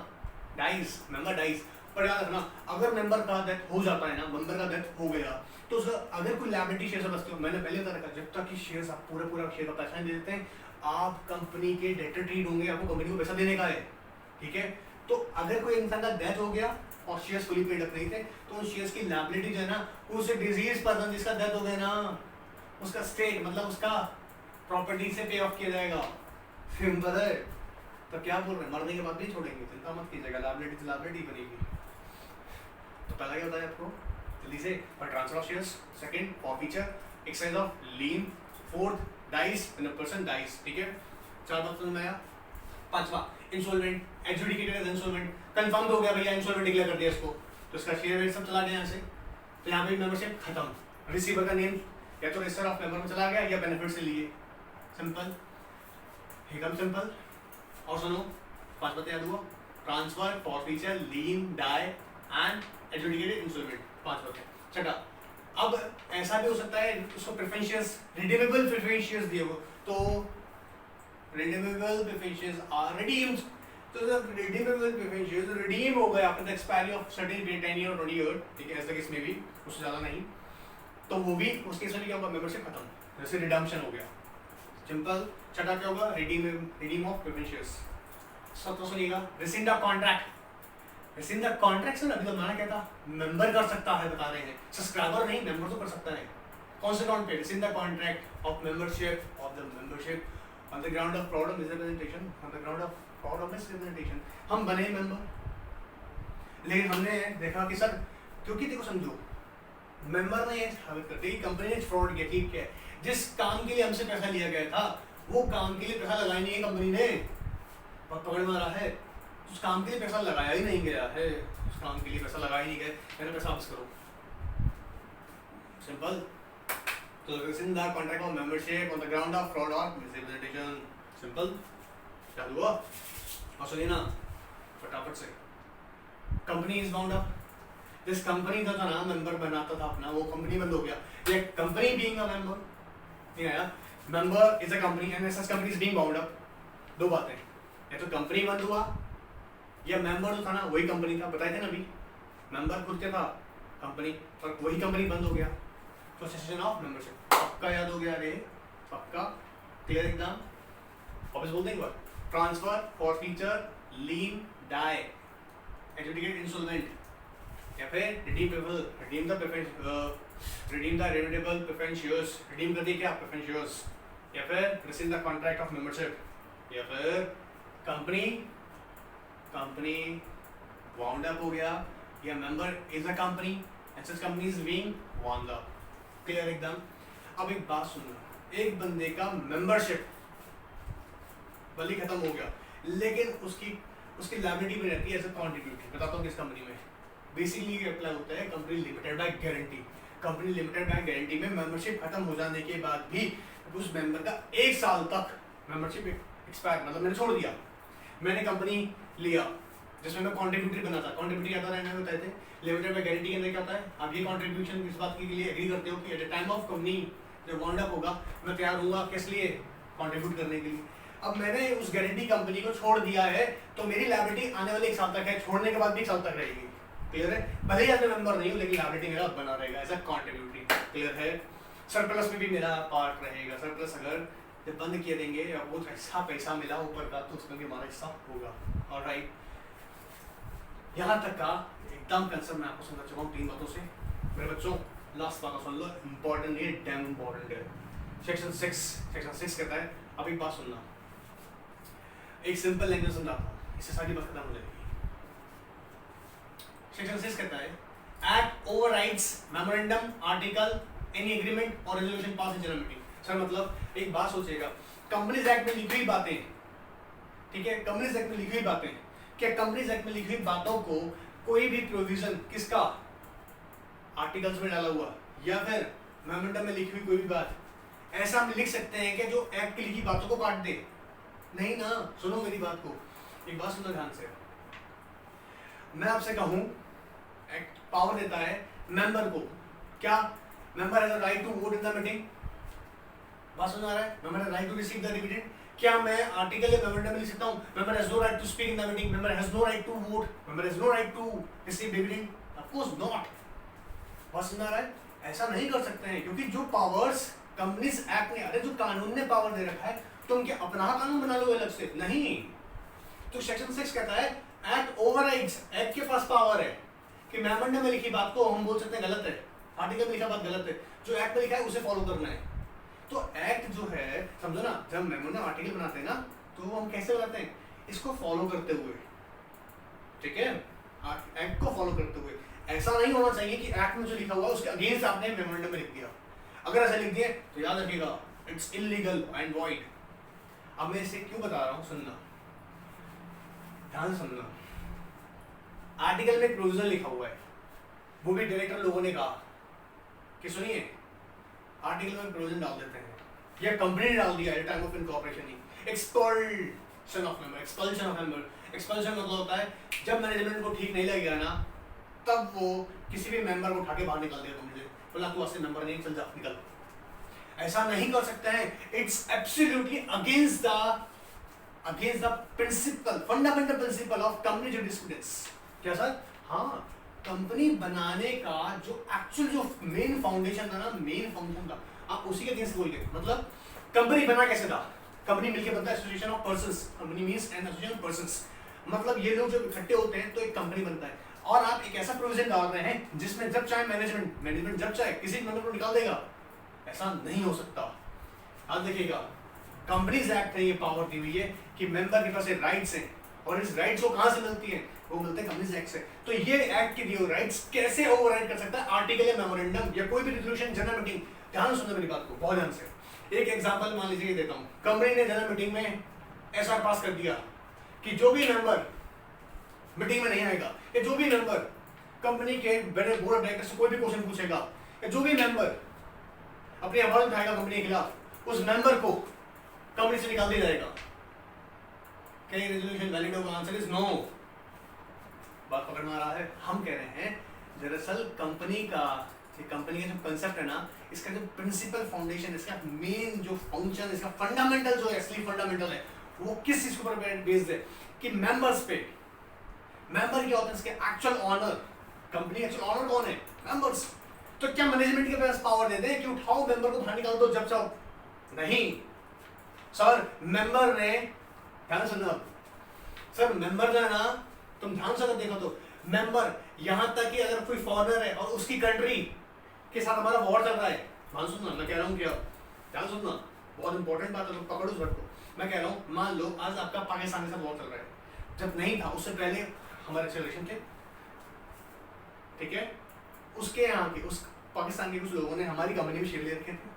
Speaker 1: डाइज, मेंबर डाइज। पर याद रखना, अगर मेंबर का डेथ हो जाता है ना, मेंबर का डेथ हो गया, तो अगर कोई लायबिलिटी शेयर से बचते हो, मैंने पहले बता रखा, जब तक कि शेयर्स आप पूरा शेयर का पैसा नहीं दे देते हैं, आप कंपनी के डेटर ट्रीट होंगे, आपको कंपनी को पैसा देने का है, ठीक है। तो अगर कोई इंसान का डेथ हो गया और शेयर्स फुली पेड अप नहीं थे, तो उन शेयर्स की लायबिलिटी जो है ना, उस डिजीज पर्सन जिसका डेथ हो गया ना, उसका स्टेट मतलब उसका प्रॉपर्टी से पे ऑफ किया जाएगा, सिंपल है। तो क्या बोल रहे हैं, मरने के बाद नहीं छोड़ेंगे, चिंता मत कीजिएगा, लायबिलिटी लायबिलिटी बनेगी। तो पहला क्या बताया आपको जल्दी से, पर transfer of shares, second forfeiture, exercise of lean, fourth dice when a person dice, ठीक है। चार बात समझ में आया। पांचवा इंसॉल्वेंट, एडजुडिकेटेड एज इंसॉल्वेंट, कंफर्म हो गया भैया इंसॉल्वेंट डिक्लेयर कर दिया इसको, तो इसका शेयर वेट सब चला गया यहाँ से, तो यहाँ पे मेंबरशिप खत्म, रिसीवर का नेम या तो रजिस्टर ऑफ मेंबर में चला गया या बेनिफिट से लिए, सिंपल, एकदम सिंपल। और सुनो, पांच बातें याद हुआ, transfer, forfeiture, lien, die and adjudicated insolvent, पांच बातें। छठा, अब ऐसा भी हो सकता है उसको प्रेफरेंशियस, रिडीमेबल प्रेफरेंशियस दिए हो, तो रिडीमेबल प्रेफरेंशियस आर रिडीम्ड, तो जब रिडीमेबल प्रेफरेंशियस रिडीम हो गए after the expiry of certain period 10 year 20 year, ठीक है, ऐसा केस में भी उससे ज्यादा नहीं, तो वो भी उस केस में क्या होगा, मेंबरशिप खत्म, जैसे रिडम्पशन हो गया, सिंपल। छठा क्या होगा, रिडीम ऑफ प्रेफरेंशियस। सब तो सुनिएगा, रिसिंड द कॉन्ट्रैक्ट, रिसिंड द कॉन्ट्रैक्ट से अभी तो मैंने क्या था, मेंबर कर सकता है, बता रहे हैं, सब्सक्राइबर नहीं, मेंबर तो कर सकता है, कौन से ग्राउंड पे, rescind the contract of membership on the ground of fraud of misrepresentation, on the ground of fraud of misrepresentation. हम बने मेंबर, लेकिन हमने देखा कि सर, क्योंकि देखो समझो, मेंबर ने ये साबित कर दिया कि कंपनी ने फ्रॉड किया, ठीक है, जिस काम के लिए हमसे पैसा लिया गया था वो काम के लिए पैसा लगाया नहीं है कंपनी ने, पकड़ मारा है, उस काम के लिए पैसा लगाया ही नहीं गया है, उस काम के लिए पैसा लगाया ही नहीं गया, मैंने पैसा वापस करो, सिंपल। तो rescind the contract of membership on the ground of fraud और मिसरिप्रेजेंटेशन, सिंपल। क्या हुआ, और सुनिए ना फटाफट से, कंपनी इज बाउंड अप, जिस कंपनी का नाम मेंबर बनाता था अपना, वो कंपनी बंद हो गया, ये कंपनी बीइंग अ मेंबर, ठीक है यार, member is a company and such company is being bound up, दो बातें, या तो कंपनी बंद हुआ या मेंबर जो था ना वही कंपनी था, बताए थे ना अभी, मेंबर खुद क्या था, कंपनी, और वही कंपनी बंद हो गया, तो सेसेशन ऑफ मेंबरशिप, पक्का याद हो गया रे, पक्का, क्लियर एकदम, वापस बोल दें एक बार, transfer, forfeiture, lien, die, adjudicate, insolvent, या फिर redeem the redeemable preference shares, redeem कर दिए क्या प्रेफरेंस शेयर्स, या फिर receive the contract of membership, या फिर कंपनी वाउंड अप हो गया, या member is a company and such company is being wound up. Clear एकदम। अब एक बात सुनना, एक बंदे का मेंबरशिप भले खत्म हो गया लेकिन उसकी लायबिलिटी में रहती है एज अ कॉन्ट्रीब्यूटर। बताता हूँ किस कंपनी में बेसिकली ये अप्लाई होता है, company limited by guarantee. Company limited by guarantee में मेंबरशिप खत्म हो जाने के बाद भी उस मेंबर का 1 साल तक मेंबरशिप एक्सपायर, मतलब मैंने छोड़ दिया, मैंने कंपनी लिया जिसमें मैं कॉन्ट्रीब्यूटरी बना था। कॉन्ट्रीब्यूटरी आता रहना होता है लिमिटेड बाय गारंटी के अंदर क्या होता है, आप ये कॉन्ट्रीब्यूशन इस बात के लिए एग्री करते हो कि eight the time of company जब वाउंड अप होगा मैं तैयार हूँगा किस लिए, कॉन्ट्रीब्यूट करने के लिए। अब मैंने उस गारंटी कंपनी को छोड़ दिया है तो मेरी लायबिलिटी आने वाले 1 साल तक है, छोड़ने के बाद भी 1 साल तक रहेगी। क्लियर है। भले ही मैं मेंबर नहीं हूँ लेकिन लायबिलिटी मेरा बना रहेगा एज अ कॉन्ट्रीब्यूटरी। क्लियर है। सरप्लस में भी मेरा पार्ट रहेगा। सरप्लस अगर जब बंद किए देंगे या वो अच्छा पैसा मिला ऊपर का तो उसमें भी हमारा हिस्सा होगा। ऑलराइट, यहाँ तक का एकदम कंसर्न मैं आपको समझा चुका हूँ 3 बातों से। मेरे बच्चों लास्ट बात सुन लो, इंपॉर्टेंट है, डैम इंपॉर्टेंट है। सेक्शन 6 कहता है, अब एक बात सुनना, एक सिंपल लैंग्वेज समझाता हूँ, इससे सारी बात खत्म हो जाएगी। सेक्शन 6 कहता है act overrides memorandum, article, any agreement और resolution pass in general meeting. Sir मतलब एक बात सोचिएगा, कंपनीज एक्ट में लिखी हुई बातें, ठीक है, कंपनीज एक्ट में लिखी हुई बातें, क्या कंपनीज एक्ट में लिखी हुई बातों को कोई भी प्रोविजन किसका आर्टिकल्स में डाला हुआ या फिर मेमोरेंडम में लिखी हुई कोई भी बात ऐसा हम लिख सकते हैं कि जो एक्ट की लिखी बातों को काट दे? नहीं ना। सुनो मेरी बात को, एक बात सुनो ध्यान से। मैं आपसे कहूं एक्ट पावर देता है मेंबर को, क्या member has a right to vote in the meeting. बात सुन आ रहा है? Member has right to receive the dividend. क्या मैं आर्टिकल या मेमोरेंडम में लिख सकता हूं member has no right to speak in the meeting, member has no right to vote, member has no right to receive dividend? Of course not. बात सुन आ रहा है? ऐसा नहीं कर सकते हैं क्योंकि जो पावर्स कंपनीज एक्ट ने, अरे जो कानून ने पावर दे रखा है तुम क्या अपना कानून बना लो अलग से? नहीं। तो सेक्शन 6 कहता है एक्ट ओवरराइड्स, एक्ट के पास पावर है कि मेमोरेंडम में लिखी बात को हम बोल सकते हैं गलत है, आर्टिकल में लिखा बात गलत है, जो एक्ट में लिखा है उसे फॉलो करना है। तो एक्ट जो है समझो ना, जब मेमोरेंडम आर्टिकल बनाते हैं ना तो हम कैसे बनाते हैं, इसको फॉलो करते हुए, ठीक है, एक्ट को फॉलो करते हुए। ऐसा नहीं होना चाहिए कि एक्ट में जो लिखा हुआ है उसके अगेंस्ट आपने मेमोरेंडम में लिख दिया। अगर ऐसा लिख दिए तो याद रखिएगा इट्स इलीगल एंड वॉइड। अब मैं इसे क्यों बता रहा हूं, सुनना ध्यान सुनना। आर्टिकल में प्रोविजन लिखा हुआ है, वो भी डायरेक्टर लोगों ने कहा कि सुनिए आर्टिकल में प्रोविजन डाल देते हैं, या कंपनी ने डाल दिया एट टाइम ऑफ इनकॉर्पोरेशन ही, expulsion of member. Expulsion of member, expulsion मतलब होता है जब मैनेजमेंट को ठीक नहीं लगेगा ना तब वो किसी भी मेंबर को उठा के बाहर निकाल देगा कंपनी से, बोला तू आज से मेंबर नहीं, चल जा निकल। ऐसा नहीं कर सकते हैं। It's absolutely against the principle, fundamental principle of company jurisprudence. क्या सर? हाँ, कंपनी बनाने का जो एक्चुअल जो मेन फाउंडेशन था ना, मेन फंक्शन था, आप उसी के अगेंस्ट बोल गए। मतलब कंपनी बना कैसे था? कंपनी मिलकर बनता है association of persons. Company means an association of persons, मतलब ये लोग जब इकट्ठे होते हैं तो एक कंपनी बनता है। और आप एक ऐसा प्रोविजन डाल रहे हैं जिसमें जब चाहे मैनेजमेंट जब चाहे किसी मेंबर को निकाल देगा, ऐसा नहीं हो सकता। आप देखिएगा कंपनीज एक्ट ने ये पावर दी हुई है कि मेंबर के पास ये राइट्स हैं, और इस राइट्स को कहां से मिलती है? वो मिलते हैं कंपनीज एक्ट से। तो ये एक्ट के दिए हुए राइट्स कैसे ओवरराइड कर सकता है आर्टिकल या मेमोरेंडम या कोई भी रेजोल्यूशन जनरल मीटिंग? ध्यान सुनना मेरी बात को बहुत ध्यान से। एक एग्जांपल मान लीजिए देता हूं, कंपनी ने जनरल मीटिंग में एसआर पास कर दिया कि जो भी मेंबर मीटिंग में नहीं आएगा, या जो भी मेंबर कंपनी के बोर्ड ऑफ डायरेक्टर से कोई भी क्वेश्चन पूछेगा, या जो भी मेंबर अपनी आवाज उठाएगा कंपनी के खिलाफ, उस मेंबर को कंपनी से निकाल दिया जाएगा। क्या ये रेजोल्यूशन वैलिड होगा? Answer is no. बात पकड़ में आ रहा है? हम कह रहे हैं दरअसल कंपनी का जो कंसेप्ट है ना, इसका जो प्रिंसिपल फाउंडेशन, इसका मेन जो फंक्शन, इसका फंडामेंटल जो असली फंडामेंटल है वो किस चीज के ऊपर बेस्ड है कि मेंबर्स पे। मेंबर क्या होता है? इसके actual owner. Company actual owner कौन है? मेंबर्स। तो क्या मैनेजमेंट के पास पावर दे दे कि उठाओ मेंबर को बाहर निकाल दो जब चाहो? नहीं सर, मेंबर ने ध्यान सुनना सर, मेंबर जो है ना, तुम ध्यान से अगर देखो तो मेंबर, यहां तक कि अगर कोई फॉरेनर है और उसकी कंट्री के साथ हमारा वॉर चल रहा है, ध्यान सुनना मैं कह रहा हूं क्या, ध्यान सुनना, बहुत इंपॉर्टेंट बात है, तो पकड़ो उस वर्ड को। मैं कह रहा हूं मान लो आज आपका पाकिस्तान के साथ वॉर चल रहा है, जब नहीं था उससे पहले हमारे अच्छे रिलेशन थे, ठीक है, उसके यहाँ के उस पाकिस्तान के कुछ लोगों ने हमारी कंपनी में शेयर ले रखे थे,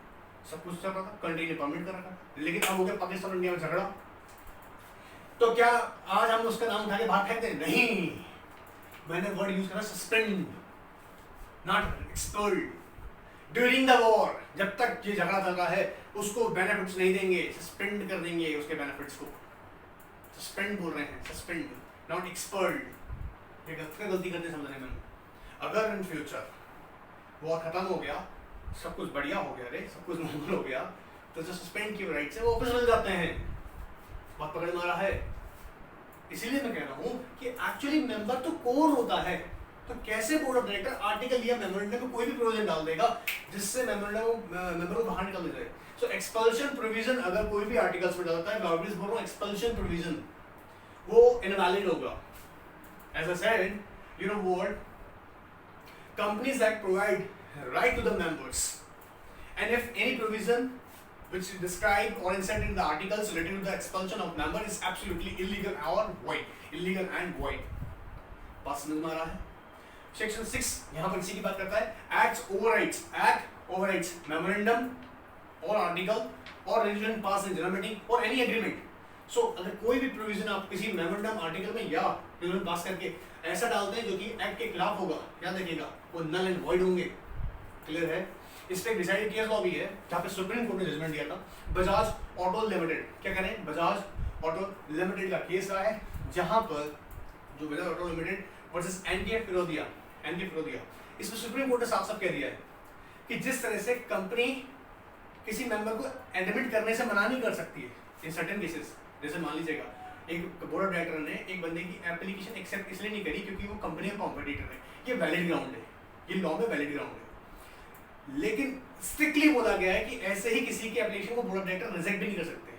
Speaker 1: सब कुछ चल रहा था, कंट्री ने परमिट कर रखा था, लेकिन अब हो गया पाकिस्तान और इंडिया में झगड़ा, तो क्या आज हम उसका नाम उठा के बाहर फेंक दें? नहीं, मैंने वर्ड यूज करा suspend, not expelled. During the war, जब तक ये झगड़ा चल रहा है उसको बेनिफिट्स नहीं देंगे, सस्पेंड कर देंगे उसके बेनिफिट्स को, सस्पेंड बोल रहे हैं, सस्पेंड नॉट एक्सपोल्ड। ये गलती करते समझने में, अगर इन फ्यूचर वॉर खत्म हो गया, सब कुछ बढ़िया हो गया, रे सब कुछ नॉर्मल हो गया, तो जो सस्पेंड की राइट से वो वापस मिल जाते हैं। बहुत पकड़ मारा है, इसीलिए मैं कह रहा हूं कि एक्चुअली मेंबर तो कोर होता है, तो कैसे बोर्ड ऑफ डायरेक्टर आर्टिकल या मेमोरेंडम में कोई भी प्रोविजन डाल देगा जिससे मेंबर को बाहर निकल जाए। सो एक्सपल्शन प्रोविजन अगर कोई भी आर्टिकल्स में डालता है, मैं ऑलवेज बोल रहा हूं एक्सपल्शन प्रोविजन वो इनवैलिड होगा। As I said, you know what, companies act provide right to the members, and if any provision which is described or inserted in the articles related to the expulsion of member is absolutely illegal or void, illegal and void। बात समझ में आ रहा है? Section 6 यहाँ पर इसी की बात करता है, एक्ट ओवरराइड्स मेमोरेंडम और आर्टिकल और resolution pass in general meeting और एनी एग्रीमेंट। सो अगर कोई भी प्रोविजन आप किसी मेमोरेंडम आर्टिकल में या रेजोल्यूशन पास करके ऐसा डालते हैं जो कि एक्ट के खिलाफ होगा, याद रखिएगा वो नल एंड वॉइड होंगे। क्लियर है? इस पे डिसाइडेड केस लॉ भी है जहाँ पे सुप्रीम कोर्ट ने जजमेंट दिया था, बजाज ऑटो लिमिटेड, क्या करें, बजाज ऑटो लिमिटेड का केस रहा है, जहां पर जो Bajaj auto limited versus NK Firodia, इसमें सुप्रीम कोर्ट ने साफ साफ कह दिया है कि जिस तरह से कंपनी किसी मेंबर को एडमिट करने से मना नहीं कर सकती है इन सर्टेन केसेस, जैसे मान लीजिएगा एक बोर्ड ऑफ डायरेक्टर ने एक बंदे की एप्लीकेशन एक्सेप्ट इसलिए नहीं करी क्योंकि वो कंपनी का कॉम्पिटिटर है, ये वैलिड ग्राउंड है, ये लॉ में वैलिड ग्राउंड है, लेकिन स्ट्रिक्टली बोला गया है कि ऐसे ही किसी की एप्लीकेशन को बोर्ड ऑफ डायरेक्टर रिजेक्ट भी नहीं कर सकते,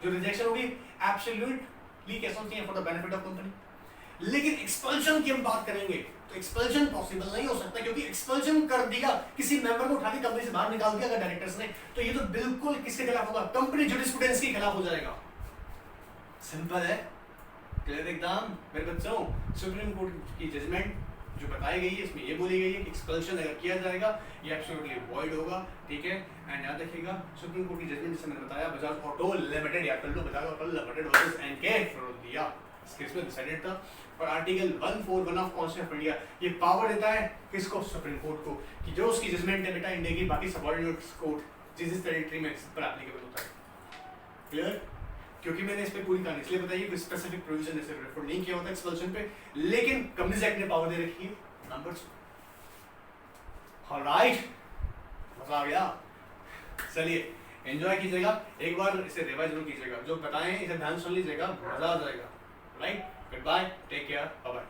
Speaker 1: जो रिजेक्शन होगी एब्सोल्युटली कैसे होती है for the benefit of company. लेकिन एक्सपल्शन की हम बात करेंगे तो एक्सपल्शन पॉसिबल नहीं हो सकता, क्योंकि एक्सपल्शन कर दिया, किसी मेंबर को उठा के कंपनी से बाहर निकाल दिया अगर डायरेक्टर्स ने, तो ये तो बिल्कुल किसके खिलाफ होगा, कंपनी जुडिस्प्रूडेंस के खिलाफ हो जाएगा। सिंपल है, क्लियर एकदम मेरे बच्चों। सुप्रीम कोर्ट की जजमेंट जो बताई गई है इसमें ये बोली गई है कि एक्सपल्शन अगर किया जाएगा ये एब्सोल्युटली वॉइड होगा, ठीक है। एंड याद रखिएगा सुप्रीम कोर्ट की जजमेंट जिसे मैंने बताया बजाज ऑटो लिमिटेड, याद कर लो, Bajaj auto limited versus NK Firodia, इस केस में डिसाइडेड था। और article 141 of constitution of India ये पावर देता है किसको, सुप्रीम कोर्ट को, कि जो उसकी जजमेंट है बेटा इंडिया की बाकी सबऑर्डिनेट कोर्ट जिस टेरिटरी में इस पर एप्लीकेबल होता है। क्लियर? क्योंकि मैंने इस पे पूरी कहानी इसलिए बताई कि स्पेसिफिक प्रोविजन ऐसे रेफर नहीं किया होता एक्सपल्शन पे, लेकिन कंपनीज एक्ट ने पावर दे रखी है नंबर्स। ऑलराइट, मजा आ गया? चलिए एंजॉय कीजिएगा, एक बार इसे रिवाइज जरूर कीजिएगा, जो बताएं इसे ध्यान सुन लीजिएगा, मजा आ जाएगा। Right, goodbye, take care, bye bye.